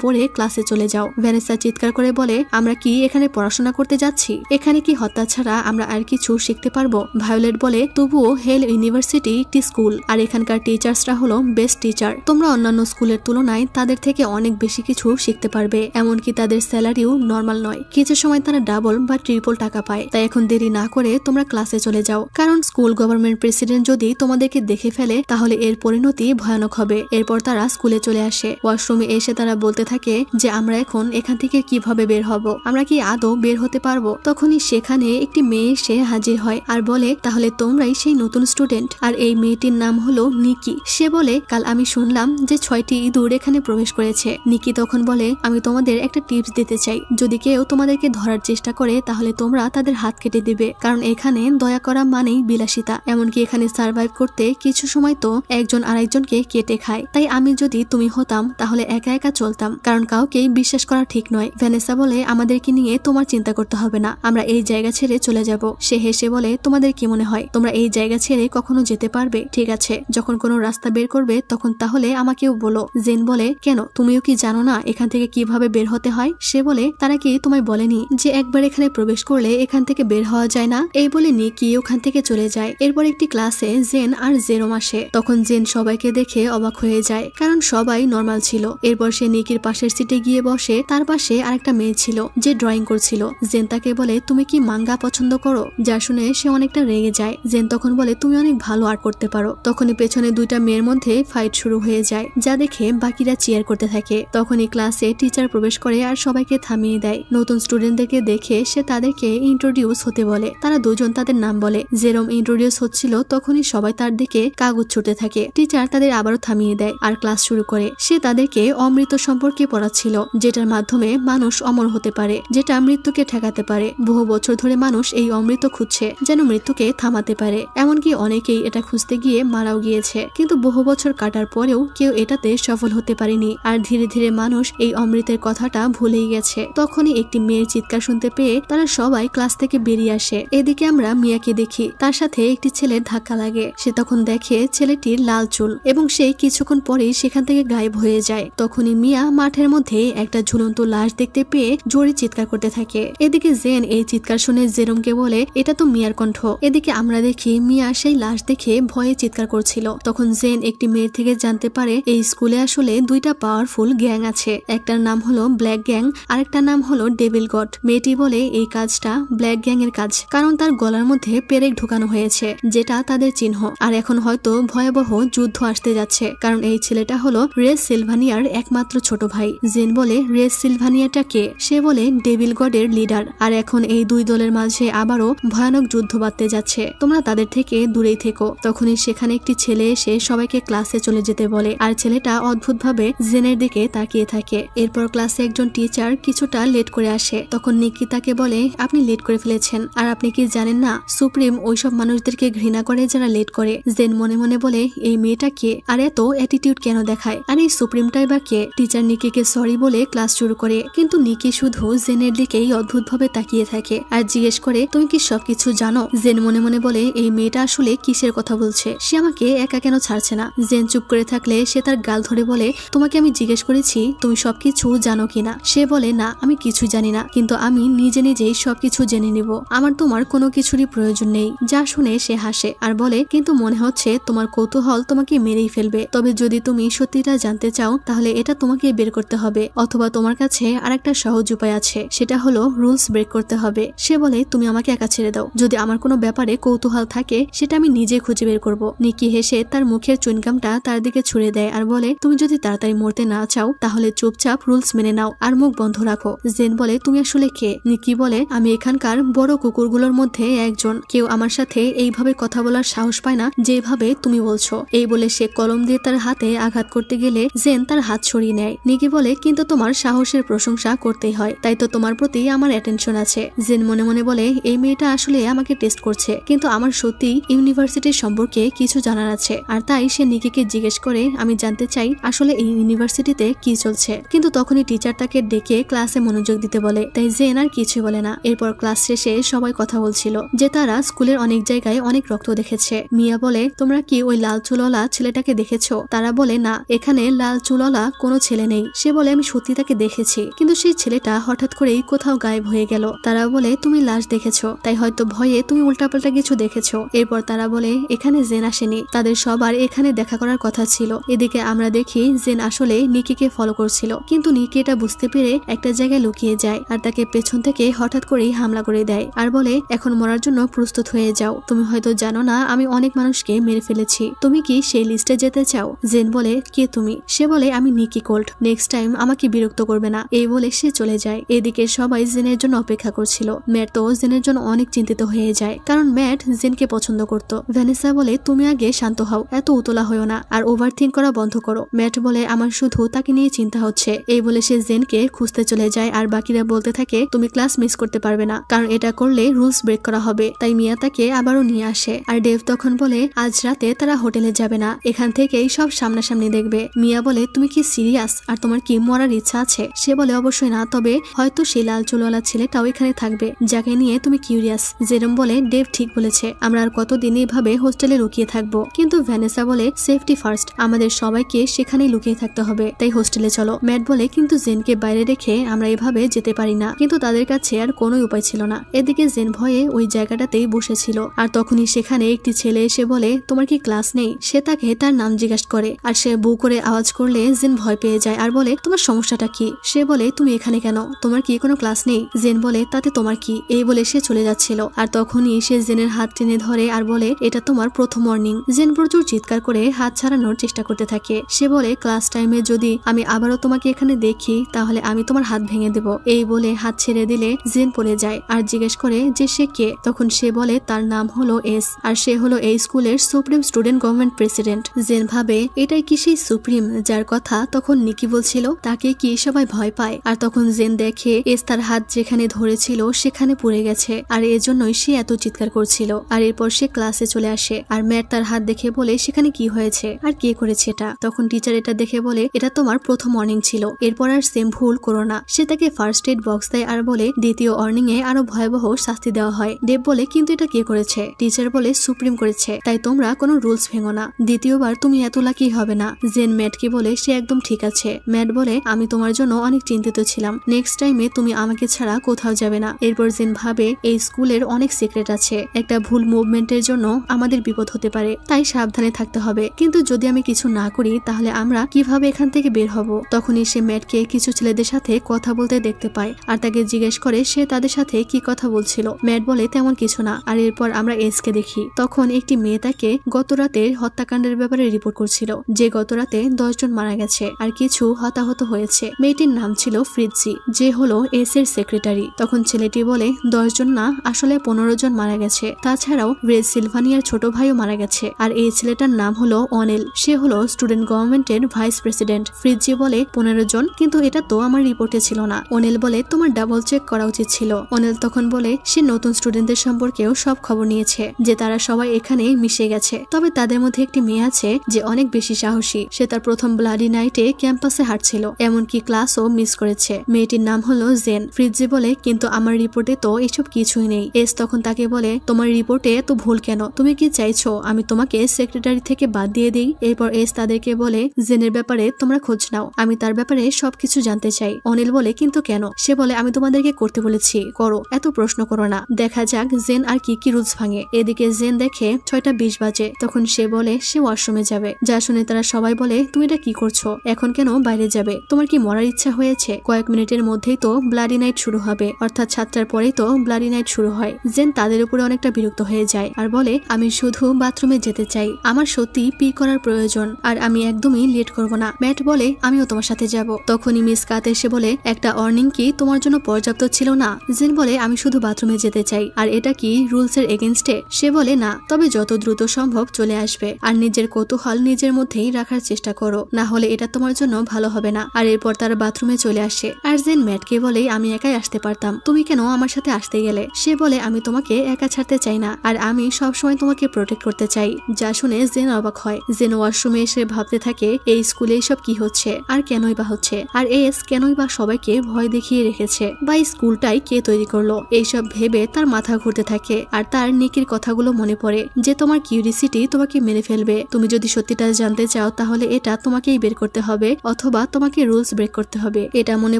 পরে ক্লাসে চলে যাও। ভ্যানেসা চিৎকার করে বলে আমরা কি এখানে পড়াশোনা করতে যাচ্ছি? এখানে কি হত্যা ছাড়া আমরা আর কিছু শিখতে পারবো? ভায়োলেট বলে তবুও হেল ইউনিভার্সিটি একটি স্কুল আর এখানকার টিচার্সরা হলো বেস্ট টিচার, তোমরা অন্যান্য স্কুলের তুলনায় তাদের থেকে অনেক বেশি কিছু শিখতে পারবে, এমনকি তাদের স্যালারিও নর্মাল নয়, কিছু সময় তারা ডাবল বা ট্রিপল টাকা পায়। তাই এখন দেরি না করে তোমরা ক্লাসে চলে যাও, কারণ স্কুল গভর্নমেন্ট প্রেসিডেন্ট যদি তোমাদেরকে দেখে ফেলে তাহলে এর পরিণতি ভয়ানক হবে। এরপর তারা স্কুলে চলে আসে। ওয়াশরুমে এসে তারা বলতে থাকে যে আমরা এখন এখান থেকে কিভাবে বের হব, আমরা কি আদৌ বের হতে পারবো? তখনই সেখানে একটি মেয়ে এসে হাজির হয় আর বলে তাহলে তোমরাই সেই নতুন স্টুডেন্ট। আর এই মেয়েটির নাম হলো নিকি। সে বলে কাল আমি শুনলাম যে 6টি ইঁদুর এখানে প্রবেশ করেছে। নিকি তখন বলে আমি তোমাদের একটা টিপস দিতে চাই, যদি কেউ তোমাদেরকে ধরার চেষ্টা করে তাহলে তোমরা তাদের হাত কেটে দিবে, কারণ এখানে দয়া করা মানেই বিলাসিতা, এমনকি এখানে সার্ভাইভ করতে কিছু সময় তো একজন আরেকজনকে কেটে খায়। তাই আমি যদি তুমি হতাম তাহলে একা একা চলতাম, কারণ কাউকেই বিশ্বাস করা ঠিক নয়। ভ্যানেসা বলে আমাদেরকে নিয়ে তোমার চিন্তা করতে হবে না, আমরা এই জায়গা ছেড়ে চলে যাব। সে হেসে বলে তোমাদের কি মনে হয় তোমরা এই জায়গা ছেড়ে কখনো যেতে পারবে? ঠিক আছে, যখন কোনো রাস্তা বের করবে তখন তাহলে আমাকেও বলো। জেন বলে কেন, তুমিও কি জানো না এখান থেকে কিভাবে বের হতে হয়? সে বলে তারা কি তোমায় বলেনি যে একবার এখানে প্রবেশ করলে এখান থেকে বের হওয়া যায় না? এই বলে নিকি ওখান থেকে চলে যায়। এরপর একটি ক্লাসে জেন আর জেরোম আসে। তখন জেন সবাইকে দেখে অবাক হয়ে যায়, কারণ সবাই নর্মাল ছিল। এরপর সে নিকির পাশের সিটে গিয়ে বসে। তার পাশে আরেকটা মেয়ে ছিল যে ড্রয়িং করছিল। জেন তাকে বলে তুমি কি মাঙ্গা পছন্দ করো? যা শুনে সে অনেকটা রেগে যায়। জেন তখন বলে তুমি অনেক ভালো আর্ট করতে পারো। তখনই পেছনে দুইটা মেয়ের মধ্যে ফাইট শুরু হয়ে যায়, যা দেখে বাকিরা চিয়ার করতে থাকে। তখনই ক্লাসে টিচার প্রবেশ করে আর সবাইকে থামিয়ে দেয়। নতুন স্টুডেন্টদেরকে দেখে সে তাদেরকে ইন্ট্রোডিউস হতে বলে। তারা দুজন তাদের নাম বলে। জেরোম ইন্ট্রোডিউস হচ্ছিল তখনই সবাই তার দিকে কাগজ ছুটতে থাকে। টিচার তাদের আবারও থামিয়ে দেয় আর ক্লাস শুরু করে। সে তাদেরকে অমৃত সম্পর্কে পড়াচ্ছিল, যেটার মাধ্যমে মানুষ অমর হতে পারে, যেটা মৃত্যুকে ঠেকাতে পারে। বহু বছর ধরে মানুষ এই অমৃত খুঁজছে যেন মৃত্যুকে থামাতে পারে, এমনকি অনেকেই এটা খুঁজতে গিয়ে মারাও গিয়েছে, কিন্তু বহু বছর কাটার পরেও কেউ এটাতে সফল হতে পারেনি। আর ধীরে ধীরে মানুষ এই অমৃতের কথাটা ভুলেই গেছে। তখনই একটি মেয়ের চিৎকার শুনতে পেয়ে তারা সবাই ক্লাস থেকে বেরিয়ে আসে। এদিকে আমরা মিয়াকে দেখি, তার সাথে একটি ছেলের ধাক্কা লাগে। সে তখন দেখে ছেলেটির লাল চুল এবং সে কিছুক্ষণ পরেই সেখান থেকে গায়েব হয়ে যায়। তখনই মিয়া মাঠের মধ্যে একটা ঝুলন্ত লাশ দেখতে পেয়ে জোরে চিৎকার করতে থাকে। এদিকে জেন এই চিৎকার শুনে জেরোমকে বলে এটা তো মিয়ার কণ্ঠ। এদিকে আমরা দেখি মিয়া সেই লাশ দেখে ভয়ে চিৎকার করছিল। তখন জেন একটি মেয়ের থেকে জানতে পারে এই স্কুলে আসলে দুইটা পাওয়ারফুল গ্যাং আছে, একটার নাম হলো ব্ল্যাক গ্যাং, আরেকটার নাম হলো ডেভিল গড। মেয়েটি বলে এই কাজটা ব্ল্যাক গ্যাং এর কাজ, কারণ তার গলার মধ্যে পেরেক ঢুকানো হয়েছে, যেটা তাদের চিহ্ন। আর এখন হয়তো ভয়াবহ যুদ্ধ আসতে যাচ্ছে, কারণ এই ছেলেটা হলো রেস সিলভানিয়ার একমাত্র ছোট ভাই। জেন বলে রেস সিলভানিয়াটা কে? সে বলে ডেভিল গডের লিডার। আর এখন এই দুই দলের মাঝে আবারও ভয়ানক যুদ্ধ বাঁধতে যাচ্ছে, তোমরা তাদের থেকে দূরেই থেকো। তখনই সেখানে একটি ছেলে এসে সবাইকে ক্লাসে চলে যেতে বলে, আর ছেলেটা অদ্ভুতভাবে জেনের দিকে তাকিয়ে থাকে। এরপর ক্লাসে একজন টিচার কিছুটা লেট করে আসে। তখন নিকি তাকে বলে আপনি লেট করে ফেলেছেন, আর আপনি কি জানেন না সুপ্রিম ওইসব মানুষদেরকে ঘৃণা করে যারা লেট করে। জেন মনে মনে বলে এই মেয়েটা কে, আর এত অ্যাটিটিউড কেন দেখায়, আর এই সুপ্রিমটাই বা কে? টিচার নিকিকে সরি বলে ক্লাস শুরু করে, কিন্তু নিকি শুধু জেনের দিকেই অদ্ভুতভাবে তাকিয়ে থাকে আর জিজ্ঞেস করে তুমি কি সবকিছু জানো? জেন মনে মনে বলে এই মেয়েটা আসলে কিসের কথা বলছে, সে আমাকে একা কেন ছাড়ছে না? জেন চুপ করে থাকলে সে তার গাল ধরে বলে তোমাকে আমি জিজ্ঞেস করেছি তুমি সবকিছু জানো কিনা? সে বলে না আমি কিছু জানি না, কিন্তু আমি নিজে নিজেই সবকিছু জেনে নিব, আমার তোমার কোনো কিছুরই প্রয়োজন নেই। যা শুনে সে হাসে আর বলে কিন্তু মনে হচ্ছে তোমার কৌতূহল তোমাকে মেরেই ফেলবে, তবে যদি তুমি তুমি সত্যিটা জানতে চাও তাহলে এটা তোমাকে বের করতে হবে, অথবা তোমার কাছে আরেকটা সহজ উপায় আছে, সেটা হলো রুলস ব্রেক করতে হবে। সে বলে তুমি আমাকে একা ছেড়ে দাও, যদি আমার কোনো ব্যাপারে কৌতূহল থাকে সেটা আমি নিজে খুঁজে বের করব। নিকি হেসে তার মুখের চুইনগামটা তার দিকে ছুড়ে দেয় আর বলে তুমি যদি তাড়াতাড়ি মরতে না চাও তাহলে চুপচাপ রুলস মেনে নাও আর মুখ বন্ধ রাখো। জেন বলে তুমি আসলে কে? নিকি বলে আমি এখানকার বড় কুকুরগুলোর মধ্যে একজন, কেউ আমার সাথে এইভাবে কথা বলার সাহস পায় না যেভাবে তুমি বলছো। এই বলে সে কলম দিয়ে তার হাতে আঘাত করতে গেলে জেন তার হাত সরিয়ে নেয়। নিকি বলে কিন্তু তোমার সাহসের প্রশংসা করতেই হয়, তাই তো তোমার প্রতি আমার অ্যাটেনশন আছে। জেন মনে মনে বলে এই মেয়েটা আসলে আমাকে টেস্ট করছে, কিন্তু আমার সত্যি ইউনিভার্সিটির সম্পর্কে কিছু জানার আছে, আর তাই সে নিকিকে জিজ্ঞেস করে আমি জানতে চাই আসলে এই ইউনিভার্সিটিতে কি চলছে। কিন্তু তখনই টিচার তাকে ডেকে ক্লাসে মনোযোগ দিতে বলে, তাই জেন আর কিছু বলে না। এরপর ক্লাস শেষে সবাই কথা বলছিল যে তারা স্কুলের অনেক জায়গায় অনেক রক্ত দেখেছে। মিয়া বলে তোমরা কি ওই লাল চুলওয়ালা ছেলেটাকে দেখেছো? তারা বলে না, এখানে লাল চুলওয়ালা কোনো ছেলে নেই। সে বলে আমি সত্যি তাকে দেখেছি, কিন্তু সেই ছেলেটা হঠাৎ করেই কোথাও গায়েব হয়ে গেল। তারা বলে তুমি লাশ দেখেছো, তাই হয়তো ভয়ে তুমি উল্টাপাল্টা কিছু দেখেছো। এরপর তারা বলে এখানে জেন আসেনি, তাদের সবার এখানে দেখা করার কথা ছিল। এদিকে আমরা দেখি জেন আসলে নিকিকে ফলো করছিল, কিন্তু নিকি এটা বুঝতে পেরে একটা জায়গায় লুকিয়ে যায় আর তাকে পেছন থেকে হঠাৎ করেই হামলা করে দেয় আর বলে এখন মরার জন্য প্রস্তুত হয়ে যাও। তুমি হয়তো জানো না আমি অনেক মানুষকে মেরে ফেলেছি, তুমি কি সেই লিস্টে যেতে চাও? জেন বলে কে তুমি? সে বলে আমি নিকি কোল্ট, নেক্সট টাইম আমাকে বিরক্ত করবে না। এই বলে সে চলে যায়। এদিকে সবাই জেনের জন্য অপেক্ষা করছিল। ম্যাট তো জেনের জন্য অনেক চিন্তিত হয়ে যায়, কারণ ম্যাট জেনকে পছন্দ করত। ভ্যানেসা বলে তুমি আগে শান্ত হও, এত উতলা হও না আর ওভার থিঙ্ক করা বন্ধ করো। ম্যাট বলে আমার শুধু তাকে নিয়ে চিন্তা হচ্ছে। এই বলে সে জেনকে খুঁজতে চলে যায় আর বাকিরা বলতে থাকে তুমি ক্লাস মিস করতে পারবে না, কারণ এটা করলে রুলস ব্রেক করা হবে। তাই মিয়া তাকে আবারও নিয়ে আসে আর ডেভ তখন বলে আজ রাতে তারা হোটেলে যাবে না, এখান থেকেই সব সামনাসামনি দেখবে। মিয়া বলে তুমি কি সিরিয়াস আর তোমার কি মরার ইচ্ছা আছে? সে বলে অবশ্যই না, তবে হয়তো সেই লাল চুলওয়ালা ছেলেটাও এখানে থাকবে যাকে নিয়ে তুমি কিউরিয়াস। জেরম বলে ডেভ ঠিক বলেছে, আমরা আর কতদিন এইভাবে হোস্টেলে লুকিয়ে থাকবো। কিন্তু ভ্যানেসা বলে সেফটি ফার্স্ট, আমাদের সবাইকে সেখানেই লুকিয়ে থাকতে হবে, তাই হোস্টেলে চলো। ম্যাট বলে কিন্তু জেনকে বাইরে রেখে আমরা এভাবে যেতে পারি না, কিন্তু তাদের কাছে আর কোনো উপায় ছিল না। এদিকে জেন ভয়ে ওই জায়গাটাতেই বসেছিল আর তখনই সেখানে একটি ছেলে এসে বলে তোমার কি ক্লাস নেই? সে তাকে তার নাম জিজ্ঞাসা করে আর সে বু করে আওয়াজ করলে জেন ভয় পেয়ে যায় আর বলে তোমার সমস্যাটা কি? সে বলে তুমি এখানে কেন, তোমার কি কোনো ক্লাস নেই? জেন বলে তাতে তোমার কি? এই বলে সে চলে যাচ্ছিল আর তখনই সে জেনের হাত টেনে ধরে আর বলে এটা তোমার প্রথম ওয়ার্নিং। জেন প্রচুর চিৎকার করে হাত ছাড়ানোর চেষ্টা করতে থাকে। সে বলে ক্লাস টাইমে যদি আমি আবারও তোমাকে এখানে দেখি তাহলে আমি তোমার হাত ভেঙে দেব। এই বলে হাত ছেড়ে দিলে জেন পড়ে যায় আর জিজ্ঞেস করে যে সে কে। তখন সে বলে তার নাম হলো এস আর সে হলো এই স্কুলের supreme student government president. Jane ভাবে এটাই কি সেই সুপ্রিম যার কথা তখন নিকি বলছিল? তাকে কি সবাই ভয় পায়? আর তখন জেন দেখে এস তার হাত যেখানে ধরেছিল সেখানে পুড়ে গেছে আর এজন্যই সে এত চিৎকার করছিল। আর এরপর সে ক্লাসে চলে আসে আর ম্যাট তার হাত দেখে বলে সেখানে কি হয়েছে আর কে করেছে এটা? তখন টিচার এটা দেখে বলে এটা তোমার প্রথম ওয়ার্নিং ছিল, এরপর আর সেম ভুল করো না। সে তাকে ফার্স্ট এড বক্স দেয় আর বলে দ্বিতীয় ওয়ার্নিং এ আরো ভয়াবহ শাস্তি দেওয়া হয়। দেব বলে কিন্তু এটা কে করেছে? টিচার বলে সুপ্রিম করেছে, তাই তোমরা কোনো রুলস ভেঙো না, দ্বিতীয়বার তুমি এত লাকি হবে না। জেন ম্যাটকে বলে সে একদম ঠিক আছে। ম্যাট বলে আমি তোমার জন্য অনেক চিন্তিত ছিলাম, নেক্সট টাইমে তুমি আমাকে ছাড়া কোথাও যাবে না। এরপর জেন ভাবে এই স্কুলের অনেক সিক্রেট আছে, একটা ভুল মুভমেন্টের জন্য আমাদের বিপদ হতে পারে, তাই সাবধানে থাকতে হবে। কিন্তু যদি আমি কিছু না করি তাহলে আমরা কিভাবে এখান থেকে বের হব? তখনই সে ম্যাটকে কিছু ছেলেদের সাথে কথা বলতে দেখতে পায় আর তাকে জিজ্ঞেস করে সে তাদের সাথে কি কথা বলছিল। ম্যাট বলে তেমন কিছু না। আর এরপর আমরা এসকে দেখি তখন একটি মেয়ে তাকে গত রাতের হত্যাকাণ্ডের ব্যাপারে রিপোর্ট করছিল, যে গত রাতে 10 জন মারা গেছে আর কিছু হতাহত হয়েছে। মেয়েটির নাম ছিল ফ্রিজি, যে হলো এস এর সেক্রেটারি। তখন ছেলেটি বলে 10 জন না, আসলে 15 জন মারা গেছে, তাছাড়াও রেড সিলভানিয়ার ছোট ভাইও মারা গেছে। আর এই ছেলেটার নাম হলো অনেল, সে হলো স্টুডেন্ট গভর্নমেন্টের ভাইস প্রেসিডেন্ট। ফ্রিজি বলে 15 জন, কিন্তু এটা তো আমার রিপোর্টে ছিল না। অনেল বলে তোমার ডাবল চেক করা উচিত ছিল। অনেল তখন বলে সে নতুন স্টুডেন্টদের সম্পর্কেও সব খবর নিয়েছে, যে তারা সবাই এখানে মিশে গেছে, তবে তাদের মধ্যে একটি মেয়ে আছে যে অনেক বেশি সাহসী। সে তার প্রথম ব্লাডি নাইটে ক্যাম্পাসে হাঁটছিল, এমনকি ক্লাসও মিস করেছে। মেয়েটির নাম হলো জেন। ফ্রিজি বলে কিন্তু আমার রিপোর্টে তো এসব কিছুই নেই। এস তখন তাকে বলে তোমার রিপোর্টে এত ভুল কেন? তুমি কি চাইছো আমি তোমাকে সেক্রেটারি থেকে বাদ দিয়ে দিই? এরপর এস তাদেরকে বলে জেনের ব্যাপারে তোমরা খোঁজ নাও, আমি তার ব্যাপারে সবকিছু জানতে চাই। অনিল বলে কিন্তু কেন? সে বলে আমি তোমাদেরকে করতে বলেছি, করো, এত প্রশ্ন করো না, দেখা যাক জেন আর কি কি রুলস ভাঙে। এদিকে জেন দেখে 6:20 বাজে। তখন সে বলে সে ওয়াশরুমে যাবে, যা শুনে তারা সবাই বলে তুমি এটা কি করছো, এখন কেন বাইরে যাবে, তোমার কি মরার ইচ্ছা হয়েছে? কয়েক মিনিটের মধ্যেই তো ব্লাডি নাইট শুরু হবে, অর্থাৎ 7টার পরেই তো ব্লাডি নাইট শুরু হয়। জেন তাদের উপরে অনেকটা বিরক্ত হয়ে যায় আর বলে আমি শুধু বাথরুমে যেতে চাই, আমার সত্যি পি করার প্রয়োজন আর আমি একদমই লেট করব না। ম্যাট বলে আমিও তোমার সাথে যাব। তখনই মিস কাত এসে বলে একটা অর্নিং কি তোমার জন্য পর্যাপ্ত ছিল না? জেন বলে আমি শুধু বাথরুমে যেতে চাই, আর এটা কি রুলস এর এগেইনস্টে? সে বলে না, তবে যত দ্রুত সম্ভব চলে আসবে আর নিজের কৌতূহল নিজের মধ্যেই রাখার চেষ্টা করো, না হলে এটা তোমার জন্য ভালো হবে না। আর এরপর তারা বাথরুমে চলে আসে আর জেন ম্যাটকে বলে আমি একাই আসতে পারতাম, তুমি কেন আমার সাথে আসতে গেলে? সে বলে আমি তোমাকে একা ছাড়তে চাই না আর আমি সবসময় তোমাকে প্রোটেক্ট করতে চাই। যা শুনে জেন অবাক হয়। জেন ওয়াশরুমে এসে ভাবতে থাকে এই স্কুলে এইসব কি হচ্ছে আর কেনই বা হচ্ছে, আর এস কেনই বা সবাইকে ভয় দেখিয়ে রেখেছে, বা স্কুলটাই কে তৈরি করলো? এইসব ভেবে তার মাথা ঘুরতে থাকে আর তার নিকির কথাগুলো মনে পড়ে যে তোমার কিউরিসিটি তোমাকে মেরে ফেলবে, তুমি যদি সত্যিটা জানতে চাও তাহলে এটা তোমাকেই বের করতে হবে অথবা তোমাকে রুলস ব্রেক করতে হবে। এটা মনে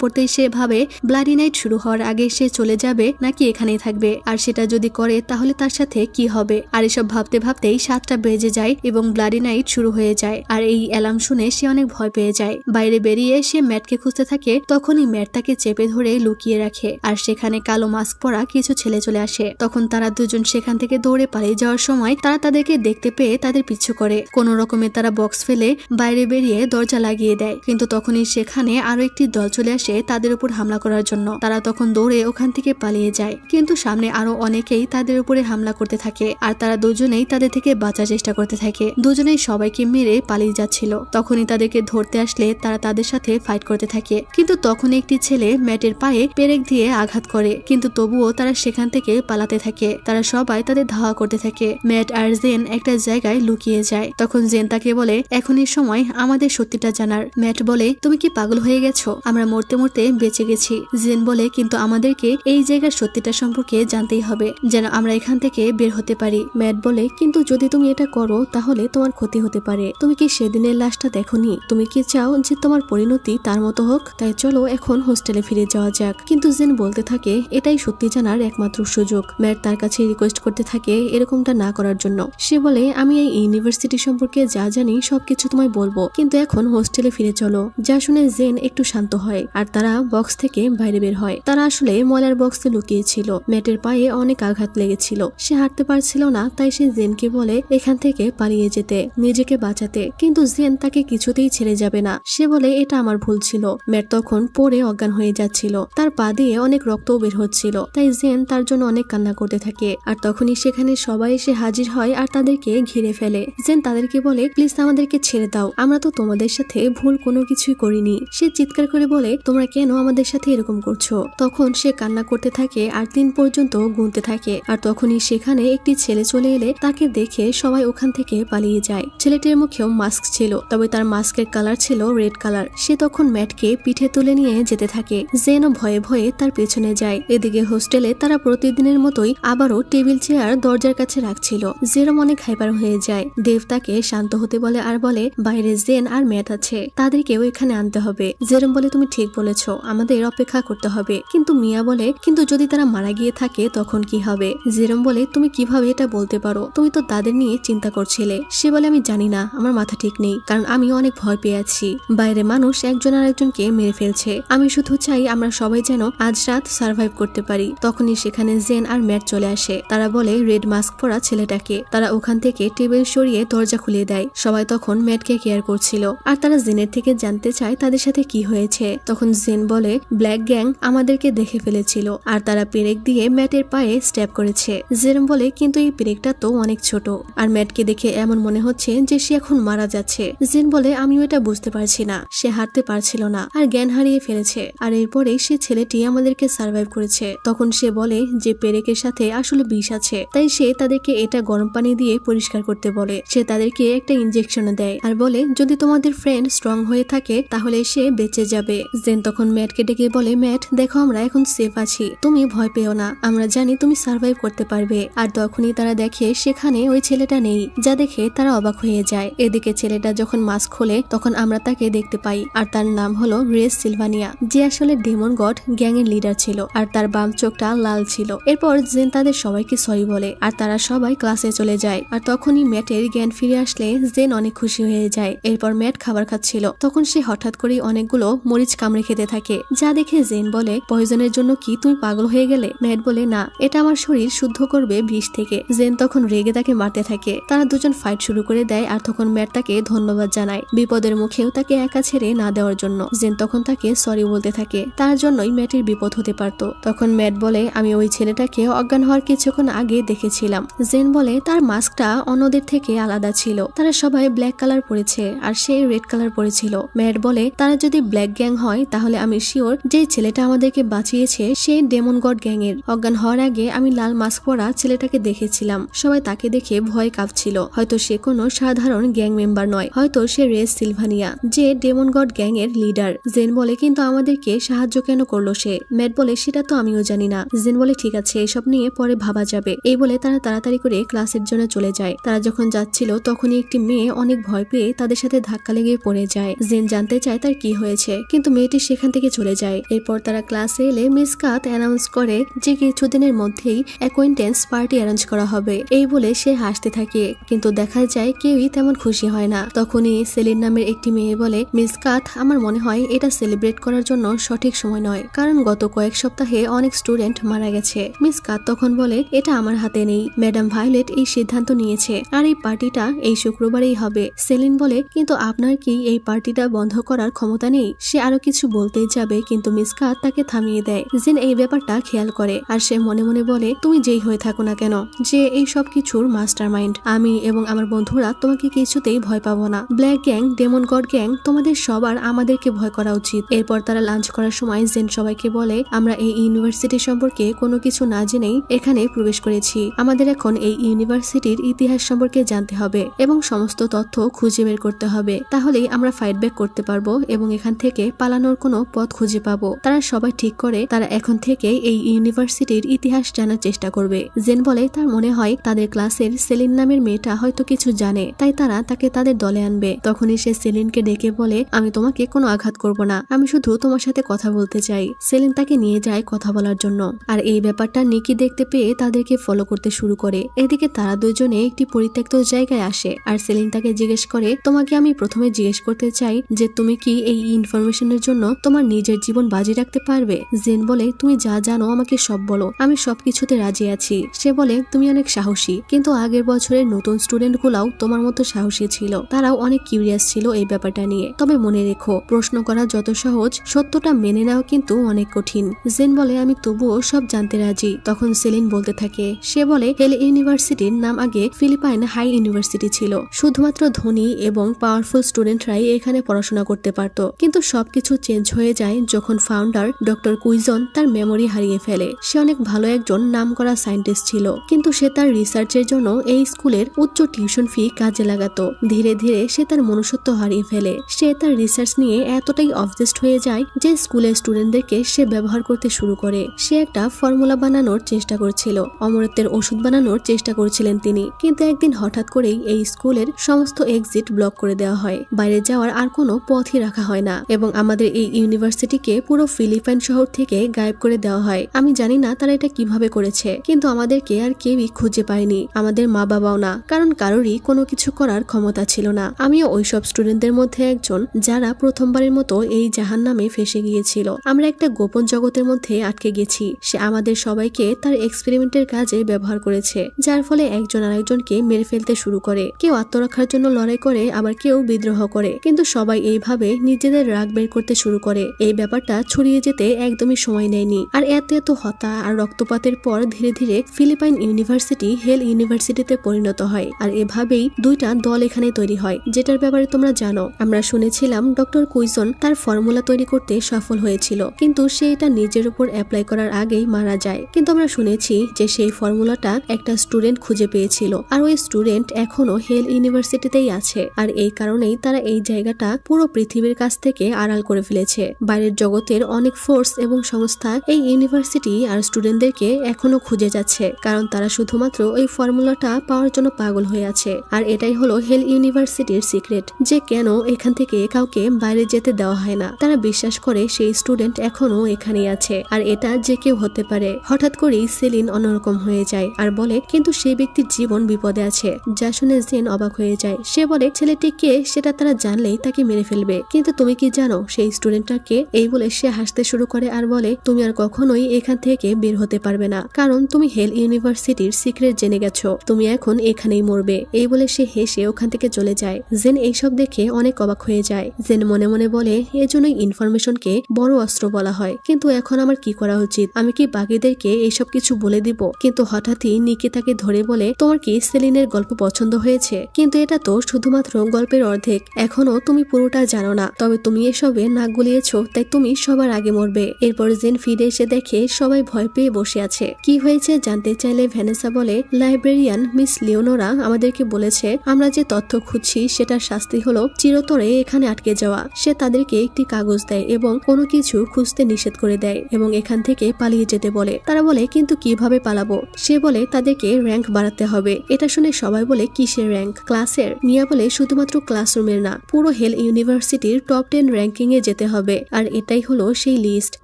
পড়তেই সে ভাবে ব্লাডি নাইট শুরু হওয়ার আগে সে চলে যাবে নাকি এখানেই থাকবে, আর সেটা যদি করে তাহলে তার সাথে কি হবে। আর এসব ভাবতে ভাবতেই 7টা বেজে যায় এবং ব্লাডি নাইট শুরু হয়ে যায়। আর এই অ্যালার্ম শুনে সে অনেক ভয় পেয়ে যায়। বাইরে বেরিয়ে সে ম্যাটকে খুঁজতে থাকে, তখনই ম্যাট তাকে চেপে ধরে লুকিয়ে রাখে আর সেখানে কালো মাস্ক পরা কিছু ছেলে চলে আসে। তখন তারা দুজন সেখান থেকে দৌড়ে পালিয়ে যাওয়ার সময় তারা তাদেরকে দেখতে পেয়ে তাদের পিছু করে। কোনো রকমে তারা বক্স ফেলে বাইরে বেরিয়ে দরজা লাগিয়ে দেয়, কিন্তু তখনই সেখানে আরো একটি দল চলে আসে তাদের উপর হামলা করার জন্য। তারা তখন দৌড়ে ওখান থেকে পালিয়ে যায়, কিন্তু সামনে আরো অনেকেই তাদের উপরে হামলা করতে থাকে আর তারা দুজনেই তাদের থেকে বাঁচার চেষ্টা করতে থাকে। দুজনেই সবাইকে মেরে পালিয়ে যাচ্ছিল। তখনই তাদেরকে ধরতে আসলে তারা তাদের সাথে ফাইট করতে থাকে, কিন্তু তখন একটি ছেলে ম্যাটের পায়ে পেরেক দিয়ে আঘাত করে, কিন্তু তবুও তারা সেখান থেকে পালাতে থাকে। তারা সবাই তাদের ধাওয়া করতে থাকে। ম্যাট আর জেন একটা জায়গায় লুকিয়ে যায়। তখন জেন তাকে বলে এখনই সময় আমাদের সত্যিটা জানার। ম্যাট বলে তুমি কি পাগল হয়ে গেছো, আমরা মরতে মরতে বেঁচে গেছি। জেন বলে কিন্তু আমাদেরকে এই জায়গার সত্যিটা সম্পর্কে জানতেই হবে যেন আমরা এখান থেকে বের হতে পারি। ম্যাট বলে কিন্তু যদি তুমি এটা করো তাহলে তোমার ক্ষতি হতে পারে, তুমি কি সেদিনের লাশটা দেখোনি? তুমি কি চাও যে তোমার পরিণতি তার মতো হোক? তাই চলো এখন হোস্টেলে ফিরে যাওয়া যাক। কিন্তু জেন বলতে থাকে এটাই সত্যি জানার একমাত্র সুযোগ। ম্যাট তার কাছে রিকোয়েস্ট করতে থাকে এরকমটা না করার জন্য। সে বলে আমি এই ইউনিভার্সিটি সম্পর্কে যা জানি সবকিছু তোমায় বলবো, কিন্তু এখন হোস্টেলে ফিরে চলো। যা শুনে জেন একটু শান্ত হয় আর তারা বক্স থেকে বাইরে বের হয়। তারা আসলে ময়লার বক্সে লুকিয়েছিল। ম্যাটের পায়ে অনেক আঘাত লেগেছিল, সে হাঁটতে পারছিল না, তাই সে জেনকে বলে এখান থেকে পালিয়ে যেতে, নিজেকে বাঁচাতে, কিন্তু জেন তাকে কিছুতেই ছেড়ে যাবে না। সে বলে এটা আমার ভুল ছিল। ম্যাট তখন পড়ে অজ্ঞান হয়ে যাচ্ছিল, তার পা দিয়ে অনেক রক্তও বের হচ্ছিল, তাই জেন তার জন্য অনেক কান্না করতে থাকে। আর তখনই সেখানে সবাই এসে হাজির হয় আর তাদেরকে ঘিরে ফেলে। জেন তাদেরকে বলে প্লিজ আমাদেরকে ছেড়ে দাও, আমরা তো তোমাদের সাথে ভুল কোনো কিছুই করিনি। সে চিৎকার করে বলে তোমরা কেন আমাদের সাথে এরকম করছো? তখন সে কান্না করতে থাকে আর 3 পর্যন্ত গুনতে থাকে। আর তখনই সেখানে একটি ছেলে চলে এলে তাকে দেখে সবাই ওখান থেকে পালিয়ে যায়। ছেলেটির মুখেও মাস্ক ছিল, তবে তার মাস্কের কালার ছিল রেড কালার। সে তখন ম্যাটকে পিঠে তুলে নিয়ে যেতে থাকে। জেনও ভয়ে ভয়ে তার পেছনে যায়। এদিকে হোস্টেলে তারা প্রতিদিনের মতোই আবারও টেবিল চেয়ার দরজার কাছে রাখছিল। জেরম অনেক হাইপার হয়ে যায়। দেব তাকে শান্ত হতে বলে আর বলে বাইরে জেন আর ম্যাট আছে, তাদেরকেও এখানে আনতে হবে। জেরম বলে তুমি ঠিক বলেছ, আমাদের অপেক্ষা করতে হবে। কিন্তু মিয়া বলে কিন্তু যদি তারা মারা গিয়ে থাকে তখন কি হবে? জেরম বলে তুমি কিভাবে এটা বলতে পারো, তুমি তো তাদের নিয়ে চিন্তা করছিলে। সে বলে আমি জানি না, আমার মাথা ঠিক নেই, কারণ আমি অনেক ভয় পেয়ে আছি। বাইরে মানুষ একজন আর একজনকে মেরে ফেলছে। আমি শুধু চাই আমরা সবাই যেন আজ রাত সার্ভাইভ করতে পারি। তখনই সেখানে জেন আর ম্যাট চলে আসে। তারা বলে রেড মাস্ক পরা ছেলেটাকে। তারা ওখান থেকে টেবিল সরিয়ে দরজা খুলে দেয়। সবাই তখন ম্যাটকে কেয়ার করছিল আর তারা জেনের থেকে জানতে চায় তাদের সাথে কি হয়েছে। তখন জেন বলে ব্ল্যাক গ্যাং আমাদেরকে দেখে ফেলেছিল আর তারা পেরেক দিয়ে ম্যাটের পায়ে স্ট্যাপ করেছে। জেরম বলে কিন্তু এই পেরেকটা তো অনেক ছোট, আর ম্যাটকে দেখে এমন মনে হচ্ছে যে সে এখন মারা যাচ্ছে। জেন বলে আমিও এটা বুঝতে পারছি না, সে হাঁটতে পারছিল না আর জ্ঞান হারিয়ে ফেলেছে, আর এরপরে সে ছেলেটি আমাদেরকে সার্ভাইভ করেছে। তখন সে বলে যে পেরেকের সাথে আসলে বিষ আছে, তাই সে তাদেরকে এটা গরম পানি দিয়ে পরিষ্কার করতে বলে। সে তাদেরকে একটা ইনজেকশন দেয় আর বলে যদি তোমাদের ফ্রেন্ড স্ট্রং হয়ে থাকে তাহলে সে বেঁচে যাবে। জেন তখন ম্যাটকে ডেকে বলে ম্যাট দেখো আমরা এখন সেফ আছি, তুমি ভয় পেও না, আমরা জানি তুমি সার্ভাইভ করতে পারবে। আর তখনই তারা দেখে সেখানে ওই ছেলেটা নেই, যা দেখে তারা অবাক হয়ে যায়। এদিকে ছেলেটা যখন মাস্ক খোলে তখন আমরা তাকে দেখতে পাই, আর তার নাম হলো রেস সিলভানিয়া, যে আসলে ডেমন গড গ্যাং এর লিডার ছিল, আর তার বাম চোখটা লাল ছিল। এরপর জেন তাদের সবাইকে সরি বলে আর তারা সবাই ক্লাসে চলে যায়। আর তখনই ম্যাটের জ্ঞান ফিরে আসলে জেন অনেক খুশি হয়ে যায়। এরপর ম্যাট খাবার খাচ্ছিল, তখন সে হঠাৎ করে অনেকগুলো মরিচ কামড়ে খেতে থাকে, যা দেখে জেন বলে পয়জনের জন্য কি তুমি পাগল হয়ে গেলে? ম্যাট বলে না, এটা আমার শরীর শুদ্ধ করবে বিষ থেকে। জেন তখন রেগে তাকে মারতে থাকে। তারা দুজন ফাইট শুরু করে দেয় আর তখন ম্যাট তাকে ধন্যবাদ জানায় বিপদের মুখেও তাকে একা ছেড়ে না দেওয়ার জন্য। জেন তখন তাকে সরি বলতে থাকে, তার জন্যই ম্যাটের বিপদ হতে পারত। তখন ম্যাট বলে আমি ওই ছেলেটাকে অজ্ঞান হওয়ার কিছুক্ষণ আগে দেখেছিলাম। জেন বলে তার মাস্কটা অন্যদের থেকে আলাদা ছিল, তারা সবাই ব্ল্যাক কালার পরেছে আর সে রেড কালার পরেছিল। ম্যাট বলে তারা যদি ব্ল্যাক গ্যাং হয় তাহলে আমি শিওর যে ছেলেটা আমাদেরকে বাঁচিয়েছে সে ডেমন গড গ্যাং এর। অজ্ঞান হওয়ার আগে আমি লাল মাস্ক পরা ছেলেটাকে দেখেছিলাম, সবাই তাকে দেখে ভয় কাঁপছিল। হয়তো সে কোনো সাধারণ গ্যাং মেম্বার নয়, হয়তো সে রেস সিলভানিয়া, যে ডেমন গড গ্যাং এর লিডার। জেন বলে কিন্তু আমাদেরকে সাহায্য কেন করলো সে? ম্যাট বলে সেটা তো আমিও জানি না। জেন বলে ঠিক আছে, এসব নিয়ে পরে ভাবা যাবে। এই বলে তারা তাড়াতাড়ি করে ক্লাসের জন্য চলে যায়। তারা যখন যাচ্ছিল তখনই একটি মেয়ে অনেক ভয় পেয়ে তাদের সাথে ধাক্কা লেগে পড়ে যায়। জেন জানতে চায় তার কি হয়েছে, কিন্তু মেয়েটি সেখান থেকে চলে যায়। এরপর তারা ক্লাসে এলে মিস কাত অ্যানাউন্স করে যে কিছুদিনের মধ্যেই অ্যাকোয়েন্টেন্স পার্টি অ্যারেঞ্জ করা হবে। এই বলে সে হাসতে থাকে, কিন্তু দেখা যায় কেউই তেমন খুশি হয় না। তখনই সেলিন নামের একটি মেয়ে বলে মিস কাত, আমার মনে হয় এটা সেলিব্রেট করার জন্য সঠিক সময় নয়, কারণ গত কয়েক সপ্তাহে অনেক স্টুডেন্ট মারা গেছে। মিস কাত তখন বলে এটা আমার হাতে নেই, ম্যাডাম ভায়োলেট এই সিদ্ধান্ত নিয়েছে আর এই পার্টিটা এই শুক্রবারেই হবে। সেলিন বলে কিন্তু আপনার কি এই পার্টিটা বন্ধ করার ক্ষমতা নেই? সে আরো কিছু বলতেই যাবে, কিন্তু মিস কাত তাকে থামিয়ে দেয়। জেন এই ব্যাপারটা খেয়াল করে আর সে মনে মনে বলে তুমি যেই হয়ে থাকো না কেন, যে এই সব কিছুর মাস্টার মাইন্ড, আমি এবং আমার বন্ধুরা তোমাকে কিছুতেই ভয় পাবো না। Black gang, demon god gang, তোমাদের সবার আমাদেরকে ভয় করা উচিত। এরপর তারা লাঞ্চ করার সময় জেন সবাইকে বলে আমরা এই ইউনিভার্সিটি সম্পর্কে কোনো কিছু না জেনেই এখানে প্রবেশ করেছি। আমাদের এখন এই ইউনিভার্সিটির ইতিহাস সম্পর্কে জানতে হবে এবং সমস্ত তথ্য খুঁজে বের করতে হবে, তাহলেই আমরা ফাইট ব্যাক করতে পারবো এবং এখান থেকে পালানোর কোনো পথ খুঁজে পাবো। তারা সবাই ঠিক করে তারা এখন থেকে এই ইউনিভার্সিটির ইতিহাস জানার চেষ্টা করবে। জেন বলে তার মনে হয় তাদের ক্লাসের সেলিন নামের মেয়েটা হয়তো কিছু জানে, তাই তারা তাকে তাদের দলে আনবে। তখনই সে সেলিনকে ডেকে বলে আমি তোমাকে কোনো আঘাত করব না, আমি শুধু তোমার সাথে কথা বলতে চাই। সেলিন তাকে নিয়ে যায় কথা বলার জন্য, আর এই ব্যাপারটা নিকি দেখতে পেয়ে তাদেরকে ফলো করতে শুরু করে। এদিকে তারা দুজনে একটি পরিত্যক্ত জায়গায় আসে আর সেলিন তাকে জিজ্ঞেস করে তোমাকে আমি প্রথমে জিজ্ঞেস করতে চাই যে তুমি কি এই ইনফরমেশনের জন্য তোমার নিজের জীবন বাজি রাখতে পারবে? জেন বলে তুমি যা জানো আমাকে সব বলো, আমি সবকিছুতে রাজি আছি। সে বলে তুমি অনেক সাহসী, কিন্তু আগের বছরের নতুন স্টুডেন্ট গুলাও তোমার মতো সাহসী ছিল, তারাও অনেক কিউরিয়াস ছিল এই ব্যাপারটা নিয়ে। তবে মনে রেখো প্রশ্ন করা যত সহজ, সত্যটা মেনে নেওয়া কিন্তু অনেক কঠিন। জেন বলে আমি তবুও সব জানতে রাজি। তখন সেলিন বলতে থাকে, সে বলে হেল ইউনিভার্সিটির নাম আগে ফিলিপাইন হাই ইউনিভার্সিটি ছিল, শুধুমাত্র ধনী এবং পাওয়ারফুল স্টুডেন্টরাই এখানে পড়াশোনা করতে পারত। কিন্তু সবকিছু চেঞ্জ হয়ে যায় যখন ফাউন্ডার ডক্টর কুইজন তার মেমোরি হারিয়ে ফেলে। সে অনেক ভালো একজন নামকরা সায়েন্টিস্ট ছিল, কিন্তু সে তার রিসার্চের জন্য এই স্কুলের উচ্চ টিউশন ফি কাজে লাগাতো। ধীরে ধীরে সে তার মনুষ্যত্ব হারিয়ে ফেলে। সে তার রিসার্চ নিয়ে এতটাই অবজেস্ট হয়ে যায় যে স্কুলের স্টুডেন্টদেরকে সে ব্যবহার করতে শুরু করে। সে একটা ফর্মুলা বানানোর চেষ্টা করছিল, অমরত্বের ওষুধ বানানোর চেষ্টা করছিলেন তিনি, কিন্তু একদিন হঠাৎ করেই এই স্কুলের সমস্ত এক্সিট ব্লক করে দেওয়া হয়, বাইরে যাওয়ার আর কোনো পথই রাখা হয় না এবং আমাদের এই ইউনিভার্সিটিকে পুরো ফিলিপাইন শহর থেকে গায়েব করে দেওয়া হয়। আমি জানি না তারা এটা কিভাবে করেছে, কিন্তু আমাদেরকে আর কেউই খুঁজে পায়নি, আমাদের মা বাবাও না, কারণ কারোরই কোনো কিছু করার ক্ষমতা ছিল না। আমিও ওইসব স্টুডেন্টদের মধ্যে একজন যারা প্রথমবারের মতো এই জাহান্নামে ফেসে গিয়েছিল। আমরা একটা গোপন জগতের মধ্যে আটকে গেছি। সে আমাদের সবাইকে তার এক্সপেরিমেন্টের কাজে ব্যবহার করেছে, যার ফলে একজন আরেকজনকে মেরে ফেলতে শুরু করে। কেউ আত্মরক্ষার জন্য লড়াই করে, আবার কেউ বিদ্রোহ করে, কিন্তু সবাই এইভাবে নিজেদের রাগ বের করতে শুরু করে। এই ব্যাপারটা ছড়িয়ে যেতে একদমই সময় নেয়নি, আর এত হত্যা আর রক্তপাতের পর ধীরে ধীরে ফিলিপাইন ইউনিভার্সিটি হেল ইউনিভার্সিটিতে পরিণত হয়। আর এভাবেই দুইটা দল এখানে তৈরি হয়, যেটার ব্যাপারে তোমরা জানো। আমরা শুনেছিলাম ডক্টর কুইজন তার ফর্মুলা তৈরি করতে সফল হয়েছিল, কিন্তু সে এটা নিজের উপর অ্যাপ্লাই করার আগেই মারা যায়। কিন্তু আমরা শুনেছি যে সেই ফর্মুলাটা একটা স্টুডেন্ট খুঁজে পেয়েছিল, আর ওই স্টুডেন্ট এখনো হেল ইউনিভার্সিটিতেই আছে। আর এই কারণেই তারা এই জায়গাটা পুরো পৃথিবীর কাছ থেকে আড়াল করে ফেলেছে। বাইরের জগতের অনেক ফোর্স এবং সংস্থা এই ইউনিভার্সিটি আর স্টুডেন্টদেরকে এখনো খুঁজে যাচ্ছে, কারণ তারা শুধুমাত্র ওই ফর্মুলাটা পাওয়ার জন্য পাগল হয়ে আছে। আর এটাই হলো হেল ইউনিভার্সিটির সিক্রেট, যে কেন এখান থেকে কাউকে বাইরে যেতে দেওয়া হয় না। তারা বিশ্বাস করে সেই স্টুডেন্ট এখনো এখানেই আছে, আর এটা যে কেউ হতে পারে। হঠাৎ করেই সেলিন অন্যরকম হয়ে যায় আর বলে কিন্তু সেই ব্যক্তির জীবন বিপদে আছে, যা শুনে জেন অবাক হয়ে যায়। সে বলে ছেলেটি কে সেটা তারা জানলেই তাকে মেরে ফেলবে, কিন্তু তুমি কি জানো সেই স্টুডেন্টটা কে? এই বলে সে হাসতে শুরু করে আর বলে তুমি আর কখনোই এখান থেকে বের হতে পারবে না, কারণ তুমি হেল ইউনিভার্সিটির সিক্রেট জেনে গেছো, তুমি এখন এখানেই মরবে। এই বলে সে হেসে ওখান থেকে চলে যায়। জেন এইসব দেখে অনেক অবাক হয়ে যায়। জেন মনে মনে বলে এজন্যই ইনফরমেশনকে বড় অস্ত্র বলা হয়, কিন্তু এখন আমার কি করা উচিত? আমি কি বাকিদেরকে এইসব কিছু বলে দিব? কিন্তু হঠাৎই নিকি তাকে ধরে বলে তোমার কি সেলিনের গল্প পছন্দ হয়েছে? কিন্তু এটা তো শুধুমাত্র গল্পের অর্ধেক, এখনো তুমি পুরোটা জানো না, তবে তুমি এসবে নাক গলিয়েছো তাই তুমি সবার আগে মরবে। এরপর জেন ফিরে এসে দেখে সবাই ভয় পেয়ে বসে আছে। কি হয়েছে জানতে চাইলে ভ্যানেসা বলে লাইব্রেরিয়ান মিস লিওনোরা আমাদেরকে বলেছে আমরা যে তথ্য খুঁজছি সেটার শাস্তি হলো চিরতরে এখানে আটকে যাওয়া। সে তাদেরকে একটি কাগজ দেয় এবং কোনো কিছু খুঁজতে নিষেধ করে দেয় এবং এখান থেকে পালিয়ে যেতে বলে। তারা বলে কিন্তু কিভাবে পালাবো? সে বলে তাদেরকে র্যাঙ্ক বাড়াতে হবে। এটা শুনে সবাই বলে কিসের র্যাঙ্ক? ক্লাসের। মিয়া বলে শুধুমাত্র ক্লাসরুমের না, পুরো হেল ইউনিভার্সিটির টপ 10 র্যাঙ্কিং এ যেতে হবে, আর এটাই হলো সেই লিস্ট।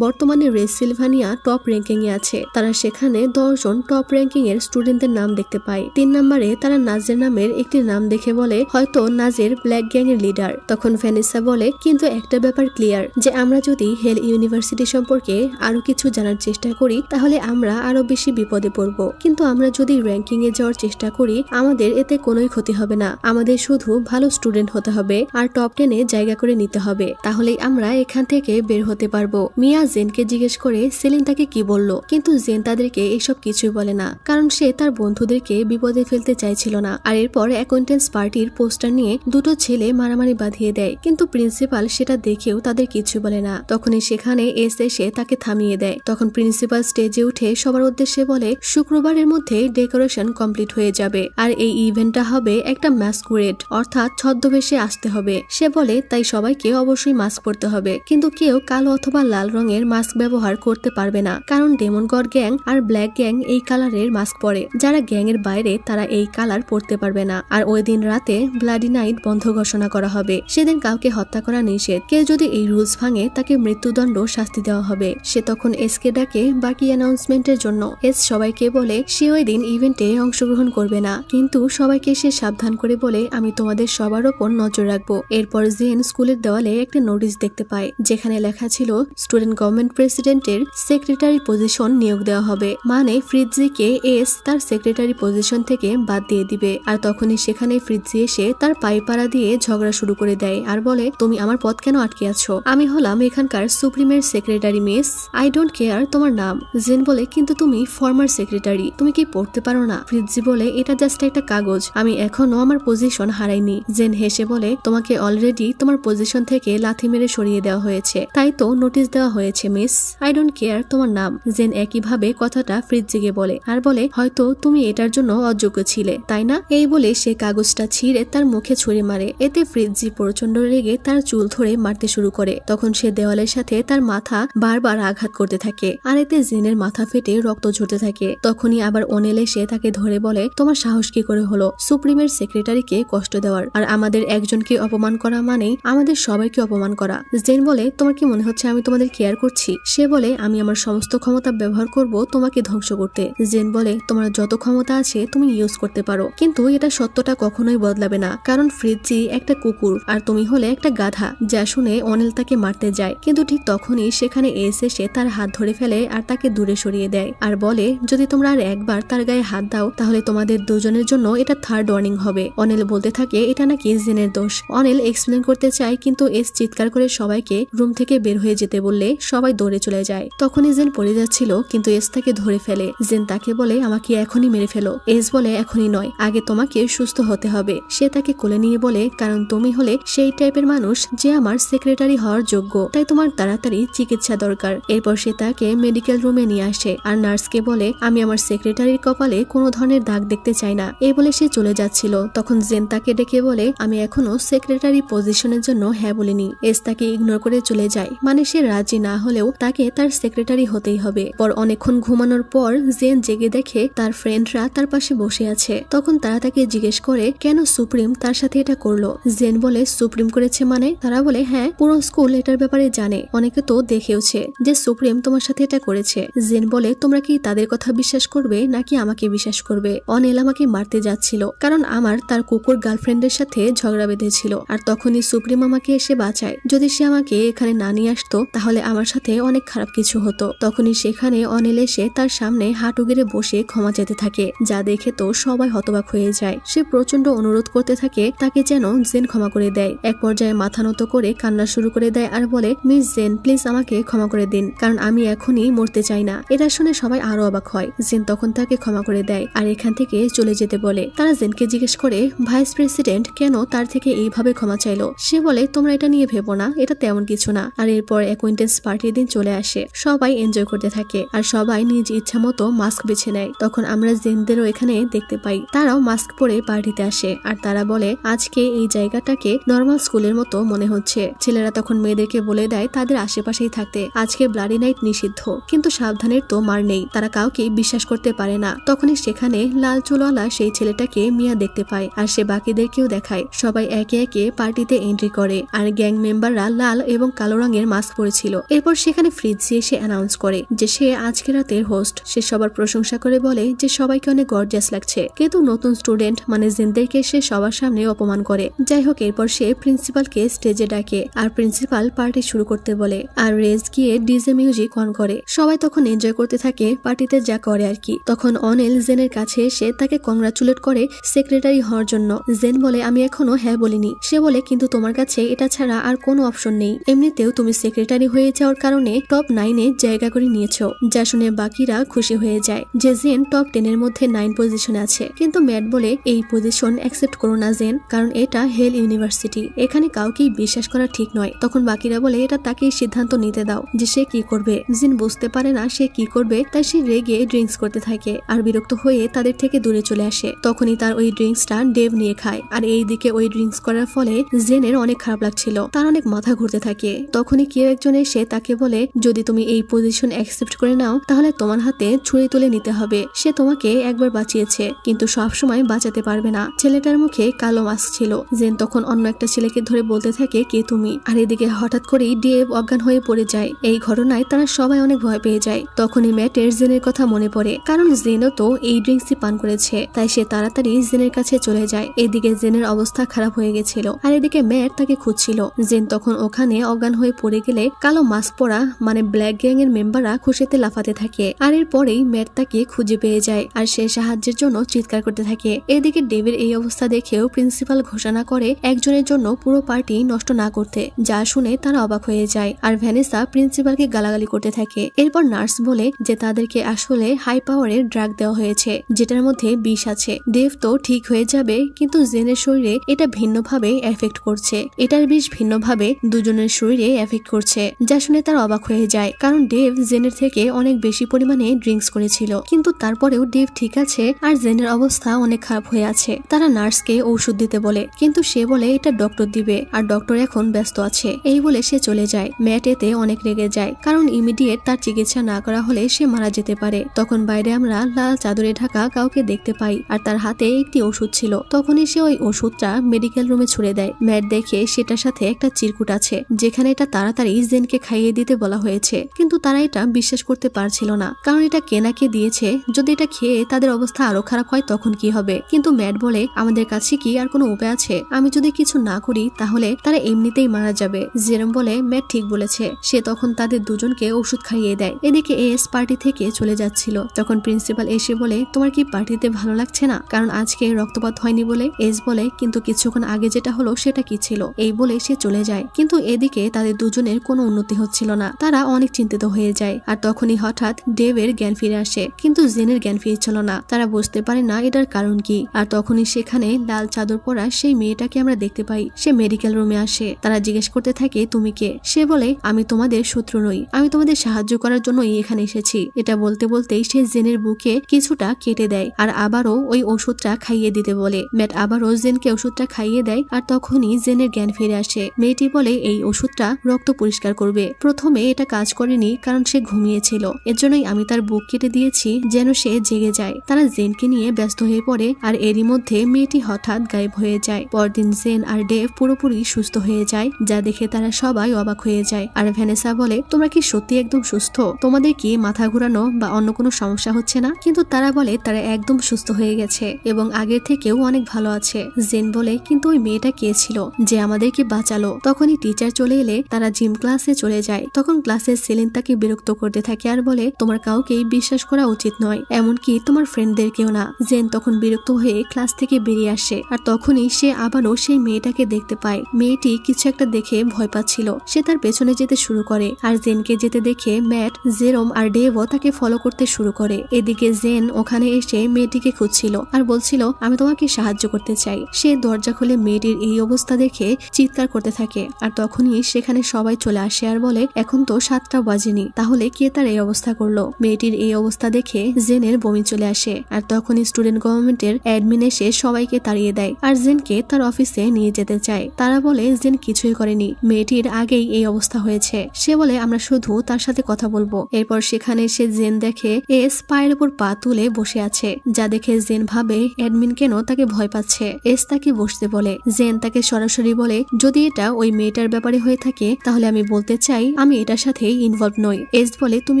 বর্তমানে রেসিলভানিয়া টপ র্যাঙ্কিং এ আছে। তারা সেখানে 10 জন টপ র্যাঙ্কিং এর স্টুডেন্টদের নাম দেখতে পায়। 3 নম্বরে তারা নাজের নামের একটি নাম দেখে বলে হয়তো নাজের ব্ল্যাক গ্যাং এর লিডার। তখন ভ্যানেসা বলে কিন্তু একটা ব্যাপার ক্লিয়ার, যে আমরা যদি হেল ইউনিভার্সিটি সম্পর্কে আরো কিছু জানার চেষ্টা করি তাহলে আমরা আরো বেশি বিপদে পড়ব, কিন্তু আমরা যদি র্যাঙ্কিং এ যাওয়ার চেষ্টা করি আমাদের এতে কোনোই ক্ষতি হবে না। আমাদের শুধু ভালো স্টুডেন্ট হতে হবে আর টপ 10 এ জায়গা করে নিতে হবে, তাহলেই আমরা এখান থেকে বের হতে পারবো। মিয়া জেনকে জিজ্ঞেস করে সেলিন তাকে কি বলল, কিন্তু জেন তাদেরকে এসব কিছুই বলে না, কারণ সে তার বন্ধুদেরকে বিপদে ফেলতে চাইছিল না। আর এরপর অ্যাকোয়েন্টেন্স পার্টির পোস্টার নিয়ে দুটো ছেলে মারামারি বাঁধিয়ে দেয়, কিন্তু প্রিন্সিপাল সেটা দেখেও তাদের কিছু বলে না। তখনই সেখানে এসে তাকে থামিয়ে দেয়। তখন প্রিন্সিপাল স্টেজে উঠে সবার উদ্দেশ্যে বলে শুক্রবারের মধ্যে ডেকোরেশন কমপ্লিট হয়ে যাবে আর এই ইভেন্টটা হবে একটা ম্যাসকুরেড, অর্থাৎ ছদ্মবেশে আসতে হবে। সে বলে তাই সবাইকে অবশ্যই মাস্ক পরতে হবে, কিন্তু কেউ কালো অথবা লাল রঙের মাস্ক ব্যবহার করতে পারবে না, কারণ ডেমন গড গ্যাং আর ব্ল্যাক গ্যাং এই কালারের মাস্ক পরে। যারা গ্যাং এর বাইরে তারা এই কালার পরতে পারবে না। আর ওই দিন রাতে ব্লাডি নাইট বন্ধ ঘোষণা করা হবে। সেদিন কাউকে হত্যা করা নিষেধ। কেউ যদি এই রুলস ভাঙে তাকে মৃত্যুদণ্ড শাস্তি দেওয়া হবে। সে তখন এসকে ডাকে বাকি অ্যানাউন্সমেন্টের জন্য। এস সবাইকে বলে সে ওই দিন ইভেন্টে অংশগ্রহণ করবে না, কিন্তু সবাইকে সে সাবধান করে বলে আমি তোমাদের সবার ওপর নজর রাখবো। এরপর জেন স্কুলের দেওয়ালে একটা নোটিশ দেখতে পায় যেখানে লেখা ছিল স্টুডেন্ট গভর্নমেন্ট প্রেসিডেন্টের সেক্রেটারি পজিশন নিয়োগ দেওয়া হবে, মানে ফ্রিৎজিকে এস তার সেক্রেটারি পজিশন থেকে বাদ দিয়ে দিবে। আর তখনই সেখানে ফ্রিৎজি এসে তার পাইপাড়া দিয়ে ঝগড়া শুরু করে দেয় আর বলে তুমি আমার পথ কেন আটকে আছো? আমি হলাম এখানকার সুপ্রিমের secretary miss, I don't care তোমার নাম। জেন বলে কিন্তু তুমি ফর্মার সেক্রেটারি, তুমি কি পড়তে পারো না? ফ্রিৎজি বলে এটা জাস্ট একটা কাগজ, আমি এখনো আমার পজিশন হারাইনি। জেন হেসে বলে তোমাকে অলরেডি তোমার পজিশন থেকে লাথি মেরে সরিয়ে দেওয়া হয়েছে, তাই তো নোটিশ দেওয়া হয়েছে মিস, আই ডোন্ট কেয়ার তোমার নাম। জেন একইভাবে কথাটা ফ্রিৎজিকে বলে আর বলে হয়তো তুমি এটার জন্য অযোগ্য ছিলে তাই না? এই বলে সে কাগজটা ছিঁড়ে তার মুখে ছুঁড়ে মারে। এতে ফ্রিৎজি প্রচন্ড রেগে তার চুল ধরে মারতে শুরু করে। তখন সে দেওয়ালের সাথে তার মাথা বারবার আঘাত করতে থাকে আর এতে জেনের মাথা ফেটে রক্ত ঝরতে থাকে। তখনই আবার অনেল এসে তাকে ধরে বলে তোমার সাহস কি করে হলো সুপ্রিমের সেক্রেটারিকে কষ্ট দেওয়ার, আর আমাদের একজনকে অপমান করা মানেই আমাদের সবাইকে অপমান করা। জেন বলে তোমার কি মনে হচ্ছে আমি তোমাদের কেয়ার করছি? সে বলে আমি আমার সমস্ত ক্ষমতা ব্যবহার করব তোমাকে ধ্বংস করতে। জেন বলে তোমার যত ক্ষমতা আছে তুমি ইউজ করতে পারো, কিন্তু এটা সত্যটা কখনোই বদলাবে না, কারণ ফ্রিৎজি একটা কুকুর আর তুমি হলে একটা গাধা। যা শুনে অনিল তাকে মারতে যায়, কিন্তু ঠিক তখনই সেখানে এসে তার হাত ধরে ফেলে আর তাকে দূরে সরিয়ে দেয় আর বলে যদি তোমরা আর একবার তার গায়ে হাত দাও তাহলে তোমাদের দুজনের জন্য এটা থার্ড ওয়ার্নিং হবে। অনিল বলতে থাকে এটা নাকি জেনের দোষ। অনিল এক্সপ্লেন করতে চায়, কিন্তু এস চিৎকার করে সবাইকে রুম থেকে বের হয়ে যেতে বললে সবাই দৌড়ে চলে যায়। তখনই জেন পড়ে যাচ্ছিল, কিন্তু এস তাকে ধরে ফেলে। জেন তাকে বলে আমাকে এখনই মেরে ফেলো। এস বলে এখনই নয়, আগে তোমাকে সুস্থ হতে হবে। সে তাকে কোলে নিয়ে বলে কারণ তুমি হলে সেই টাইপের মানুষ যে আমার সেক্রেটারি হওয়ার যোগ্য, তাই তোমার তাড়াতাড়ি চিকিৎসা দরকার। এরপর সে তাকে মেডিকেল রুমে নিয়ে আসে আর নার্সকে বলে আমি আমার সেক্রেটারির কপালে কোনো ধরনের দাগ দেখতে চাই না। এই বলে সে চলে যাচ্ছিল। তখন জেন তাকে ডেকে বলে আমি এখনো সেক্রেটারি পজিশনের জন্য হ্যাঁ বলিনি। এস তাকে ইগনোর করে চলে যায়, মানে সে রাজি না হলেও তাকে তার সেক্রেটারি হতেই হবে। পর অনেকক্ষণ ঘুমানোর পর জেন জেগে দেখে তার ফ্রেন্ডরা তার পাশে বসে আছে। তখন তারা তাকে জিজ্ঞেস করে কেন সুপ্রিম তার সাথে এটা করলো। জেন বলে সুপ্রিম করেছে মানে? তারা বলে হ্যাঁ, পুরো স্কুল এটার ব্যাপারে জানে, অনেকে তো দেখেওছে যে সুপ্রিম তোমার সাথে এটা করেছে। জেন বলে তোমরা কি তাদের কথা বিশ্বাস করবে নাকি আমাকে বিশ্বাস করবে? অনিল আমাকে মারতে যাচ্ছিল কারণ আমার তার কুকুর অপর গার্লফ্রেন্ডের সাথে ঝগড়া বেঁধেছিল, আর তখনই সুপ্রিম আমাকে এসে বাঁচায়। যদি সে আমাকে এখানে না নিয়ে আসতো তাহলে আমার সাথে অনেক খারাপ কিছু হতো। তখনই সেখানে অনিল এসে তার সামনে হাঁটু গেড়ে বসে ক্ষমা চেতে থাকে, যা দেখে তো সবাই হতবাক হয়ে যায়। সে প্রচন্ড অনুরোধ করতে থাকে তাকে যেন জেন ক্ষমা করে দেয়। এক পর্যায়ে মাথা নত করে কান্না শুরু করে দেয় আর বলে, মিস জেন প্লিজ আমাকে ক্ষমা করে দিন, কারণ আমি এখনই মরতে চাই না। এটা শুনে সবাই আরো অবাক হয়। জেন তখন তাকে ক্ষমা করে দেয় আর এখান থেকে চলে যেতে বলে। তারা জেনকে জিজ্ঞেস করে ভাইস প্রেসিডেন্ট কেন তার থেকে এইভাবে ক্ষমা চাইলো। সে বলে তোমরা এটা নিয়ে ভেবো না, এটা তেমন কিছু না। আর এরপর অ্যাকোয়েন্টেন্স পার্টির দিন চলে আসে, সবাই এনজয় করতে থাকে আর সবাই নিজ ইচ্ছা মতো মাস্ক বেছে নেয়। তখন আমরা জেনদেরও এখানে দেখতে পাই, তারাও মাস্ক পরে পার্টিতে আসে আর তারা বলে আজকে এই জায়গাটাকে নর্মাল স্কুলের মতো মনে হচ্ছে। ছেলেরা তখন মেয়েদেরকে বলে দেয় তাদের আশেপাশেই থাকতে, আজকে ব্লাডি নাইট নিষিদ্ধ, কিন্তু সাবধানের তো মার নেই। তারা কাউকে বিশ্বাস করতে পারে না। তখনই সেখানে লাল চুলওয়ালা সেই ছেলেটাকে মিয়া দেখতে পায় আর সে বাকিদেরকেও দেখায়। সবাই একে একে পার্টিতে এন্ট্রি করে আর গ্যাং মেম্বাররা লাল এবং কালো রঙের মাস্ক পরেছিল। এরপর সেখানে ফ্রিজি এসে অ্যানাউন্স করে যে সে আজকে রাতের হোস্ট। সে সবার প্রশংসা করে বলে যে সবাইকে অনেক গর্জিয়াস লাগছে, কিন্তু নতুন স্টুডেন্ট মানে জেনদেরকে সে সবার সামনে অপমান করে। যাই হোক, এরপর সে প্রিন্সিপালকে স্টেজে ডাকে আর প্রিন্সিপাল পার্টি শুরু করতে বলে আর রেজ গিয়ে ডিজে মিউজিক অন করে। সবাই তখন এনজয় করতে থাকে পার্টিতে যা করে আর কি। তখন অনিল জেনের কাছে এসে তাকে কংগ্রাচুলেট করে সেক্রেটারি হওয়ার জন্য। জেন বলে আমি এখনো হ্যাঁ বলিনি। সে বলে কিন্তু তোমার কাছে এটা ছাড়া আর কোনো অপশন নেই, এমনিতেও তুমি সেক্রেটারি হয়ে যাওয়ার কারণে টপ 9-এ জায়গা করে নিয়েছো। যা শুনে বাকিরা খুশি হয়ে যায় যে জেন টপ 10-এর মধ্যে 9 পজিশনে আছে। কিন্তু ম্যাট বলে এই পজিশন অ্যাকসেপ্ট করো না জেন, কারণ এটা হেল ইউনিভার্সিটি, এখানে কাউকেই বিশ্বাস করা ঠিক নয়। তখন বাকিরা বলে এটা তাকেই সিদ্ধান্ত নিতে দাও যে সে কি করবে। জেন বুঝতে পারে না সে কি করবে, তাই সে রেগে ড্রিঙ্কস করতে থাকে আর বিরক্ত হয়ে তাদের থেকে দূরে চলে আসে। তখনই তার ওই ড্রিঙ্কসটা ডেভ নিয়ে খায় আর এইদিকে ওই ড্রিঙ্কস করার ফলে জেনের অনেক খারাপ লাগছিল, তার অনেক মাথা ঘুরতে থাকে। তখনই কেউ একজন এসে তাকে বলে যদি তুমি এই পজিশন অ্যাকসেপ্ট করে নাও তাহলে তোমার হাতে ছুরি তুলে নিতে হবে। সে তোমাকে একবার বাঁচিয়েছে কিন্তু সব সময় বাঁচাতে পারবে না। ছেলেটার মুখে কালো মাস্ক ছিল। জেন তখন অন্য একটা ছেলেকে ধরে বলতে থাকে কে তুমি। আর এদিকে হঠাৎ করেই ডেভ অজ্ঞান হয়ে পড়ে যায়। এই ঘটনায় তারা সবাই অনেক ভয় পেয়ে যায়। তখনই ম্যাটের জেনের কথা মনে পড়ে, কারণ জেনও তো এই ড্রিঙ্কসই পান করেছে, তাই সে তাড়াতাড়ি জেনের কাছে চলে যায়। এদিকে জেনের অবস্থা খারাপ হয়ে গেছিল আর এদিকে ম্যাট তাকে খুঁজছিল। জেন তখন ওখানে অজ্ঞান হয়ে পড়ে গেলে কালো মাস্ক পরা মানে ব্ল্যাক গ্যাং এর মেম্বাররা খুশিতে লাফাতে থাকে আর এরপরেই ম্যাট তাকে খুঁজে পেয়ে যায় আর সে সাহায্যের জন্য চিৎকার করতে থাকে। এদিকে ডেভের এই অবস্থা দেখেও প্রিন্সিপাল ঘোষণা করে একজনের জন্য পুরো পার্টি নষ্ট না করতে, যা শুনে তারা অবাক হয়ে যায় আর ভ্যানেসা প্রিন্সিপালকে গালাগালি করতে থাকে। এরপর নার্স বলে যে তাদেরকে আসলে হাই পাওয়ারের ড্রাগ দেওয়া হয়েছে যেটার মধ্যে বিষ আছে। ডেভ তো ঠিক হয়ে যাবে, কিন্তু জেনের শরীরে এটা ভিন্নভাবে এফেক্ট করছে, এটার বিষ ভিন্নভাবে দুজনের শরীরে এফেক্ট করছে, যা শুনে তারা অবাক হয়ে যায়। কারণ ডেভ জেনের থেকে অনেক বেশি পরিমাণে ড্রিঙ্কস করেছিল, কিন্তু তারপরেও ডেভ ঠিক আছে আর জেনের অবস্থা অনেক খারাপ হয়ে আছে। তারা নার্সকে ঔষধ দিতে বলে, কিন্তু সে বলে এটা ডক্টর দিবে আর ডক্টর এখন ব্যস্ত আছে। এই বলে সে চলে যায়। ম্যাট এতে অনেক রেগে যায়, কারণ ইমিডিয়েট তার চিকিৎসা না করা হলে সে মারা যেতে পারে। তখন বাইরে আমরা লাল চাদরে ঢাকা কাউকে দেখতে পাই আর তার হাতে একটি ওষুধ ছিল। তখনই সে ওই ওষুধটা মেডিকেল রুমে ছুড়ে দেয়। ম্যাট দেখে সেটার সাথে একটা চিরকুট আছে, যেখানে এটা তাড়াতাড়ি জেনকে খাইয়ে দিতে বলা হয়েছে। কিন্তু তারা এটা বিশ্বাস করতে পারছিল না, কারণ এটা কেনাকে দিয়েছে, যদি এটা খেয়ে তাদের অবস্থা আরো খারাপ হয় তখন কি হবে। কিন্তু ম্যাট বলে আমাদের কাছে কি আর কোনো উপায় আছে, আমি যদি কিছু না করি তাহলে তারা এমনিতেই মারা যাবে। জেরম বলে ম্যাট ঠিক বলেছে। সে তখন তাদের দুজনকে ওষুধ খাইয়ে দেয়। এদিকে এস পার্টি থেকে চলে যাচ্ছিল, তখন প্রিন্সিপাল এসে বলে তোমার কি পার্টিতে ভালো লাগছে না, কারণ আজকে রক্তপাত হয়নি বলে। এস বলে কিন্তু কিছুক্ষণ আগে যেটা হলো সেটা কি ছিল। এই বলে সে চলে যায়। কিন্তু এদিকে তাদের দুজনের কোনো উন্নতি হচ্ছিল না, তারা অনেক চিন্তিত হয়ে যায়। আর তখনই হঠাৎ ডেভের জ্ঞান ফিরে আসে, কিন্তু জেনের জ্ঞান ফিরছিল না। তারা বুঝতে পারে না এটার কারণ কি। আর তখনই সেখানে লাল চাদর পরা সেই মেয়েটাকে আমরা দেখতে পাই। সে মেডিকেল রুমে আসে। তারা জিজ্ঞেস করতে থাকে তুমি কে। সে বলে আমি তোমাদের শত্রু নই, আমি তোমাদের সাহায্য করার জন্যই এখানে এসেছি। এটা বলতে বলতেই সে জেনের বুকে কিছুটা কেটে দেয় আর আবারও ওই ওষুধটা খাইয়ে দিতে বলে। ম্যাট আবারও জেনকে ওষুধটা খাইয়ে দেয় আর তখনই জেনের জ্ঞান ফিরে আসে। মেয়েটি বলে এই ওষুধটা রক্ত পরিষ্কার করবে। প্রথমে এটা কাজ করেনি কারণ সে ঘুমিয়েছিল, এর জন্যই আমি তার বুক কেটে দিয়েছি যেন সে জেগে যায়। তারা জেনকে নিয়ে ব্যস্ত হয়ে পড়ে আর এরই মধ্যে মেয়েটি হঠাৎ গায়েব হয়ে যায়। পরদিন জেন আর ডেভ পুরোপুরি সুস্থ হয়ে যায়, যা দেখে তারা সবাই অবাক হয়ে যায়। আর ভ্যানেসা বলে তোমরা কি সত্যি একদম সুস্থ, তোমাদের কি মাথা ঘুরানো বা অন্য কোনো সমস্যা হচ্ছে না। কিন্তু তারা বলে তারা একদম সুস্থ হয়ে গেছে এবং আগের থেকেও অনেক ভালো ভালো আছে। জেন বলে কিন্তু ওই মেয়েটা কে ছিল যে আমাদেরকে বাঁচালো? তখনই টিচার চলে এলে তারা জিম ক্লাসে চলে যায়। তখন ক্লাসের সেলিন তাকে বিরক্ত করতে থাকে আর বলে তোমার কাউকেই বিশ্বাস করা উচিত নয়, এমনকি তোমার ফ্রেন্ডদেরকেও না। জেন তখন বিরক্ত হয়ে ক্লাস থেকে বেরিয়ে আসে আর তখনই সে আবারও সেই মেয়েটাকে দেখতে পায়। মেয়েটি কিছু একটা দেখে ভয় পাচ্ছিল, সে তার পেছনে যেতে শুরু করে আর জেনকে যেতে দেখে ম্যাট, জেরোম আর ডেভও তাকে ফলো করতে শুরু করে। এদিকে জেন ওখানে এসে মেয়েটিকে খুঁজছিল আর বলছিল আমি তোমাকে সাহায্য করতে চাই। সে দরজা খুলে মেয়েটির এই অবস্থা দেখে চিৎকার করতে থাকে আর তখনই সেখানে সবাই চলে আসে আর বলে এখন তো 7টা বাজেনি, তাহলে কে তার এই অবস্থা করলো? মেয়েটির এই অবস্থা দেখে জেনের বমি চলে আসে আর তখনই স্টুডেন্ট গভর্নমেন্টের অ্যাডমিন এসে সবাইকে তাড়িয়ে দেয় আর জেনকে তার অফিসে নিয়ে যেতে চায়। তারা বলে জেন কিছুই করেনি, মেয়েটির আগেই এই অবস্থা হয়েছে। সে বলে আমরা শুধু তার সাথে কথা বলবো। এরপর সেখানে সে জেন দেখে এস পায়ের উপর পা তুলে বসে আছে, যা দেখে জেন ভাবে অ্যাডমিন কেন তাকে ভয় পাচ্ছে। এস তাকে বসতে বলে। জেন তাকে সরাসরি বলে যদি এটা ওই মেয়েটার ব্যাপারে হয়ে থাকে তাহলে আমি বলতে চাই আমি এটার সাথে ইনভলভ নই। এস বলে তুমি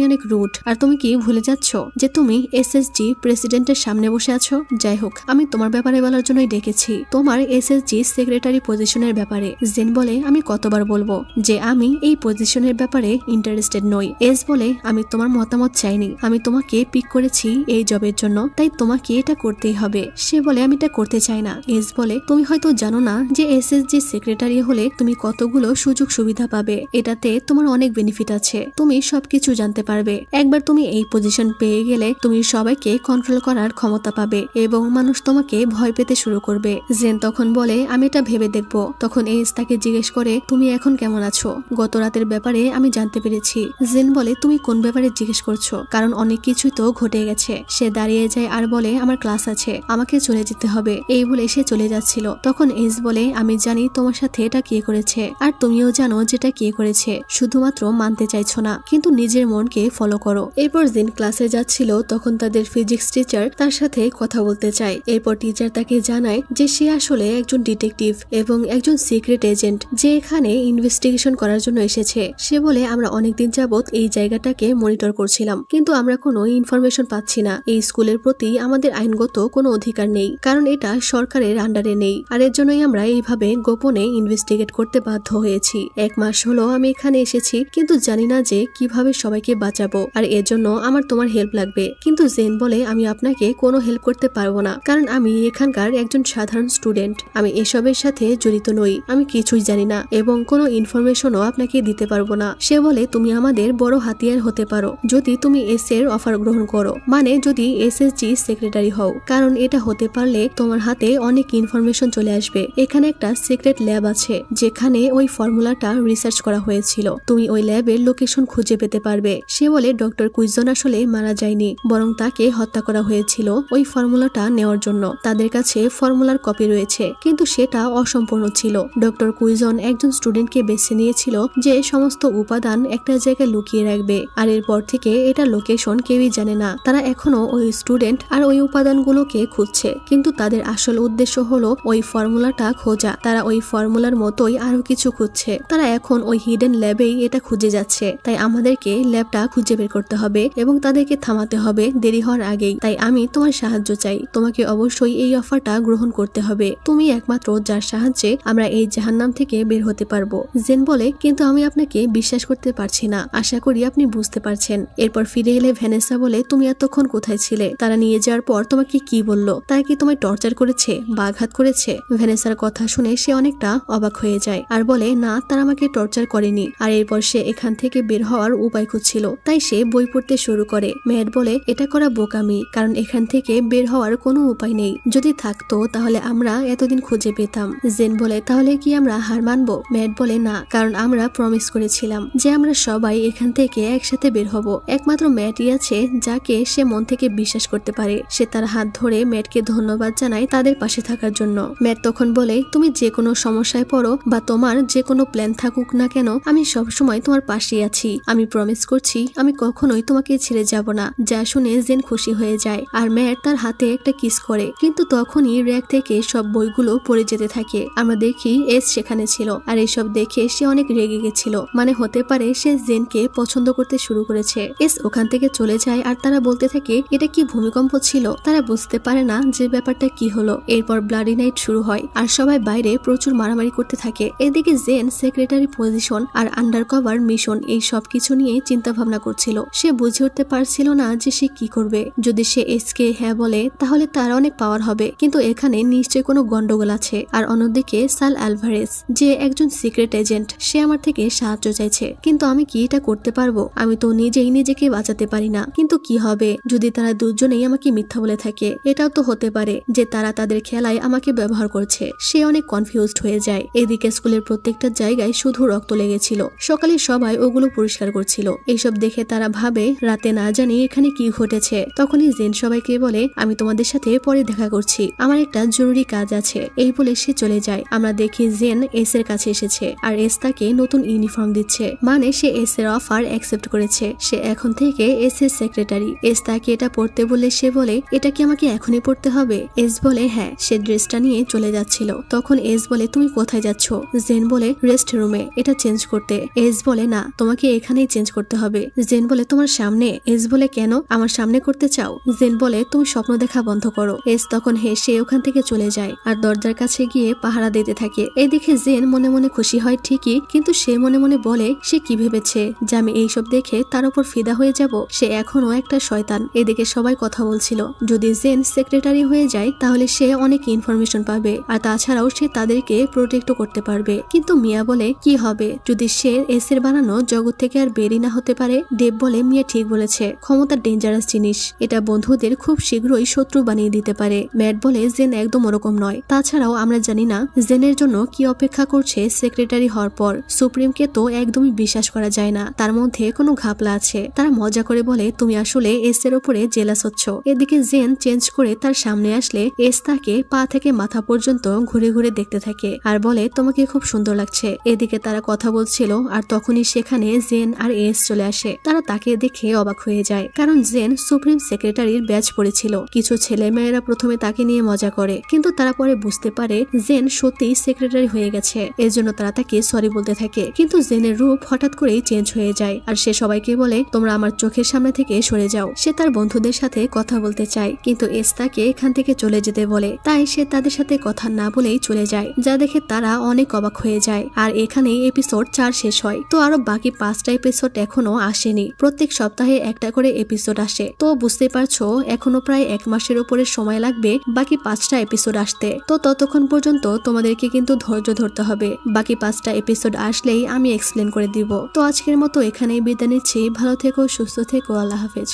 অনেক রুড, আর তুমি কি ভুলে যাচ্ছ যে তুমি এসএসজি প্রেসিডেন্টের সামনে বসে আছো? যাই হোক, আমি তোমার ব্যাপারে বলার জন্যই ডেকেছি, তোমার এসএসজি সেক্রেটারি পজিশনের ব্যাপারে। জেন বলে আমি কতবার বলবো যে আমি এই পজিশনের ব্যাপারে ইন্টারেস্টেড নই। এস বলে আমি তোমার মতামত চাইনি, আমি তোমাকে পিক করেছি এই জবের জন্য, তাই তোমাকে এটা করতেই হবে। সে বলে আমি এটা করতে চাই না। এস বলে তুমি হয়তো জানো না যে এসএসজি সেক্রেটারি হলে তুমি কতগুলো সুযোগ সুবিধা পাবে, এটাতে তোমার অনেক বেনিফিট আছে, তুমি সবকিছু জানতে পারবে। একবার তুমি এই পজিশন পেয়ে গেলে তুমি সবাইকে কন্ট্রোল করার ক্ষমতা পাবে এবং মানুষ তোমাকে ভয় পেতে শুরু করবে। জেন তখন বলে আমি এটা ভেবে দেখবো। তখন এস তাকে জিজ্ঞেস করে তুমি এখন কেমন আছো? গত রাতের ব্যাপারে আমি জানতে পেরেছি। জেন বলে তুমি কোন ব্যাপারে জিজ্ঞেস করছো, কারণ অনেক কিছুই তো ঘটে গেছে। সে দাঁড়িয়ে যায় আর বলে আমার ক্লাস আছে, আমাকে চলে যেতে হবে। এই বলে সে চলে যাচ্ছিল। তখন এস বলে আমি জানি তোমার সাথে এটা কে করেছে, আর তুমিও জানো যেটা কে করেছে, শুধুমাত্র মানতে চাইছো না, কিন্তু নিজের মনকে ফলো করো। এরপর জেন ক্লাসে যাচ্ছিল, তখন তাদের ফিজিক্স টিচার তার সাথে কথা বলতে চায়। এরপর টিচার তাকে জানায় যে সে আসলে একজন ডিটেকটিভ এবং একজন সিক্রেট এজেন্ট যে এখানে ইনভেস্টিগেশন করার জন্য এসেছে। সে বলে আমরা অনেকদিন যাবত এই জায়গাটাকে মনিটর করছিলাম, কিন্তু আমরা কোনো ইনফরমেশন পাচ্ছি না। এই স্কুলের প্রতি আমাদের আইনগত কোনো অধিকার নেই, কারণ এটা সরকারের আন্ডারে নেই, আর এর জন্যই আমরা এইভাবে গোপনে ইনভেস্টিগেট করতে বাধ্য হয়েছি। 1 মাস হলো আমি এখানে এসেছি, কিন্তু জানি না যে কিভাবে সবাইকে বাঁচাবো, আর এর জন্য আমার তোমার হেল্প লাগবে। কিন্তু জেন বলে আমি আপনাকে কোনো হেল্প করতে পারবো না, কারণ আমি এখানকার একজন সাধারণ স্টুডেন্ট, আমি এসবের সাথে জড়িত নই, আমি কিছুই জানি না এবং কোনো ইনফরমেশনও আপনাকে দিতে পারবো না। সে বলে তুমি আমাদের বড় হাতিয়ার হতে পারো যদি তুমি এস এর অফার গ্রহণ করো, মানে যদি এসএসজি সেক্রেটারি হও, কারণ এটা হতে পারলে তোমার হাতে অনেক ইনফরমেশন চলে আসবে। এখানে একটা সিক্রেট ল্যাব আছে যেখানে ওই ফর্মুলাটা রিসার্চ করা হয়েছিল, তুমি ওই ল্যাবের লোকেশন খুঁজে পেতে পারবে। সে বলে ডক্টর কুইজন আসলে মারা যায়নি, বরং তাকে হত্যা করা হয়েছিল ওই ফর্মুলাটা নেওয়ার জন্য। তাদের কাছে ফর্মুলার কপি রয়েছে, কিন্তু সেটা অসম্পূর্ণ ছিল। ডক্টর কুইজন একজন স্টুডেন্টকে বেছে নিয়েছিল যে সমস্ত উপাদান একটা জায়গায় লুকিয়ে রাখবে, আর এরপর থেকে এটা লোকেশন কেউই জানে না। তারা এখনো ওই স্টুডেন্ট আর ওই উপাদানগুলোকে খুঁজছে, কিন্তু তাদের আসল উদ্দেশ্য হলো ওই ফর্মুলাটা খোঁজা। তারা ওই ফর্মুলার মতোই আরো কিছু খুঁজছে। তারা এখন ওই হিডেন ল্যাবেই এটা খুঁজে যাচ্ছে, তাই আমাদেরকে ল্যাবটা খুঁজে বের করতে হবে এবং তাদেরকে থামাতে হবে দেরি হওয়ার আগেই। তাই আমি তোমার সাহায্য চাই, তোমাকে অবশ্যই এই অফারটা গ্রহণ করতে হবে, তুমি একমাত্র যার সাহায্যে আমরা এই জাহান্নাম থেকে বের হতে পারবো। জেন বলে কিন্তু আমি আপনাকে বিশ্বাস করতে পারছি না, আশা করি আপনি বুঝতে পারছেন। এরপর ফিরে এলে ভ্যানেসা বলে তুমি এতক্ষণ কোথায় ছিলে? তারা নিয়ে যাওয়ার পর তোমাকে কি বললো? তারা কি তোমায় টর্চার করেছে বা আঘাত করেছে? ভ্যানেসার কথা শুনে সে অনেকটা অবাক হয়ে যায় আর বলে না, তারা আমাকে টর্চার করেনি। আর এরপর সে এখান থেকে বের হওয়ার উপায় খুঁজছিল, তাই সে বই পড়তে শুরু করে। ম্যাট বলে এটা করা বোকামি, কারণ এখান থেকে বের হওয়ার কোনো উপায় নেই, যদি থাকতো তাহলে আমরা এতদিন খুঁজে পেতাম। জেন বলে তাহলে কি আমরা হার মানবো? ম্যাট বলে না, কারণ আমরা প্রমিস করেছিলাম যে আমরা সবাই এখান থেকে একসাথে বের হব। একমাত্র ম্যাটই আছে যাকে সে মন থেকে বিশ্বাস করতে পারে। সে তার হাত ধরে ম্যাটকে ধন্যবাদ জানায় তাদের পাশে থাকার জন্য। ম্যাট তখন বলে তুমি যে কোনো সমস্যায় পড়ো বা তোমার যে কোনো প্ল্যান থাকুক না কেন, আমি সবসময় তোমার পাশেই আছি। আমি প্রমিস করছি আমি কখনোই তোমাকে ছেড়ে যাব না। যা শুনে জেন খুশি হয়ে যায় আর ম্যাট তার হাতে একটা কিস করে, কিন্তু তখনই র্যাক থেকে সব বইগুলো পড়ে যেতে থাকে। আমরা দেখি এস সেখানে ছিল, আর এসব দেখে সে অনেক রেগে গেছিল, মানে হতে পারে সে জেনকে পছন্দ করতে শুরু করেছে। এস ওখান থেকে চলে যায় আর তারা বলতে থাকে এটা কি ভূমিকম্প ছিল? তারা বুঝতে পারে না যে ব্যাপারটা কি হলো। হলো। এরপর ব্লাডি নাইট শুরু হয় আর সবাই বাইরে প্রচুর মারামারি করতে থাকে। এদিকে জেন সেক্রেটারি পজিশন আর আন্ডারকভার মিশন এই সবকিছু নিয়ে চিন্তা ভাবনা করছিল। সে বুঝে উঠতে পারছিল না যে সে কি করবে। যদি সে এসকে হ্যাঁ বলে তাহলে তার অনেক পাওয়ার হবে, কিন্তু এখানে নিশ্চয় কোনো গন্ডগোল আছে। আর অন্যদিকে সাল আলভারেজ যে একজন সিক্রেট এজেন্ট, সে আমার থেকে সাহায্য চাইছে, কিন্তু আমি কি এটা করতে পারবো? আমি তো নিজেই নিজেকে বাঁচাতে পারি না। কিন্তু কি হবে যদি তারা দুজনেই আমাকে মিথ্যা বলে থাকে? এটাও তো হতে পারে যে তারা তাদের খেলায় আমাকে ব্যবহার করছে। সে অনেক কনফিউজড হয়ে যায়। এদিকে স্কুলের প্রত্যেকটা জায়গায় শুধু রক্ত লেগেছিল। সকালে সবাই ওগুলো পরিষ্কার করছিল। এইসব দেখে তারা ভাবে রাতে না জানি এখানে কি ঘটেছে। তখনই জেন সবাইকে বলে, আমি তোমাদের সাথে পরে দেখা করছি, আমার একটা জরুরি কাজ আছে। এই বলে সে চলে যায়। আমরা দেখি জেন এস এর কাছে এসেছে আর এস তাকে নতুন ইউনিফর্ম দিচ্ছে, মানে সে এস এর অফার অ্যাকসেপ্ট করেছে। সে এখন থেকে এস এর সেক্রেটারি। এস তাকে এটা পড়তে বললে সে বলে, এটা কি আমাকে এখনই পড়তে হবে? এস বলে হ্যাঁ। সে ড্রেসটা নিয়ে চলে যাচ্ছিল। তখন এস বলে, তুমি কোথায় যাচ্ছ? জেন বলে, রেস্ট রুমে, এটা চেঞ্জ করতে। এস বলে, না, তোমাকে এখানেই চেঞ্জ করতে হবে। জেন বলে, তোমার সামনে? এস বলে, কেন আমার সামনে করতে চাও? জেন বলে, তুমি স্বপ্ন দেখা বন্ধ করো। এস তখন হেসে ওখান থেকে চলে যায় আর দরজার কাছে গিয়ে পাহারা দিতে থাকে। এদিকে জেন মনে মনে খুশি হয় ঠিকই, কিন্তু সে মনে মনে বলে সে কি ভেবেছে যে আমি এইসব দেখে তার উপর ফিদা হয়ে যাব? সে এখনো একটা শয়তান। এদিকে সবাই কথা বলছিল, যদি জেন সেক্রেটারি হয়ে যায় তাহলে সে অনেক ইনফরমেশন পাবে আর তাছাড়াও সে তাদেরকে প্রোটেক্টও করতে পারবে। কিন্তু মিয়া বলে, কি হবে যদি সে এস এর বানানো জগৎ থেকে আর বেরিয়ে না হতে পারে? দেব বলে, মিয়া ঠিক বলেছে, ক্ষমতা ডেঞ্জারাস জিনিস, এটা বন্ধুদের খুব শীঘ্রই শত্রু বানিয়ে দিতে পারে। ম্যাট বলে, জেন একদম ওরকম নয়। তাছাড়াও আমরা জানি না জেনের জন্য কি অপেক্ষা করছে সেক্রেটারি হওয়ার পর। সুপ্রিমকে তো একদমই বিশ্বাস করা যায় না, তার মধ্যে কোনো ঘাপলা আছে। তারা মজা করে বলে, তুমি আসলে এস এর উপরে জেলাস হচ্ছ। এদিকে জেন চেঞ্জ করে তার সামনে আসলে এস তাকে পা থেকে মাথা পর্যন্ত ঘুরে ঘুরে দেখতে থাকে আর বলে, তোমাকে খুব সুন্দর লাগছে। এদিকে তারা কথা বলছিল আর তখনই সেখানে জেন আর এস চলে আসে। তারা তাকে দেখে অবাক হয়ে যায়, কারণ জেন সুপ্রিম সেক্রেটারির ব্যাচ পড়েছিল। কিছু ছেলে মেয়েরা প্রথমে তাকে নিয়ে মজা করে, কিন্তু তারা পরে বুঝতে পারে জেন সত্যিই সেক্রেটারি হয়ে গেছে। এজন্য তারা তাকে সরি বলতে থাকে। কিন্তু জেনের রূপ হঠাৎ করেই চেঞ্জ হয়ে যায় আর সে সবাইকে বলে, তোমরা আমার চোখের সামনে থেকে সরে যাও। সে তার বন্ধুদের সাথে কথা বলতে চায়, কিন্তু এস তাকে এখান থেকে চলে যেতে বলে। তাই সে তাদের সাথে কথা না বলেই চলে যায়, যা দেখে তারা অনেক অবাক হয়ে যায়। আর এখানেই এপিসোড 4 শেষ হয়। তো আরো বাকি 5টা এপিসোড এখনো আসেনি। প্রত্যেক সপ্তাহে একটা করে এপিসোড আসে। তো বুঝতে পারছো এখনো প্রায় 1 মাসের উপরে সময় লাগবে বাকি 5টা এপিসোড আসতে। তো ততক্ষণ পর্যন্ত তোমাদেরকে কিন্তু ধৈর্য ধরতে হবে। বাকি 5টা এপিসোড আসলেই আমি এক্সপ্লেন করে দিব। তো আজকের মতো এখানেই বিদায় নিচ্ছি। ভালো থেকো, সুস্থ থেকো, আল্লাহ হাফেজ।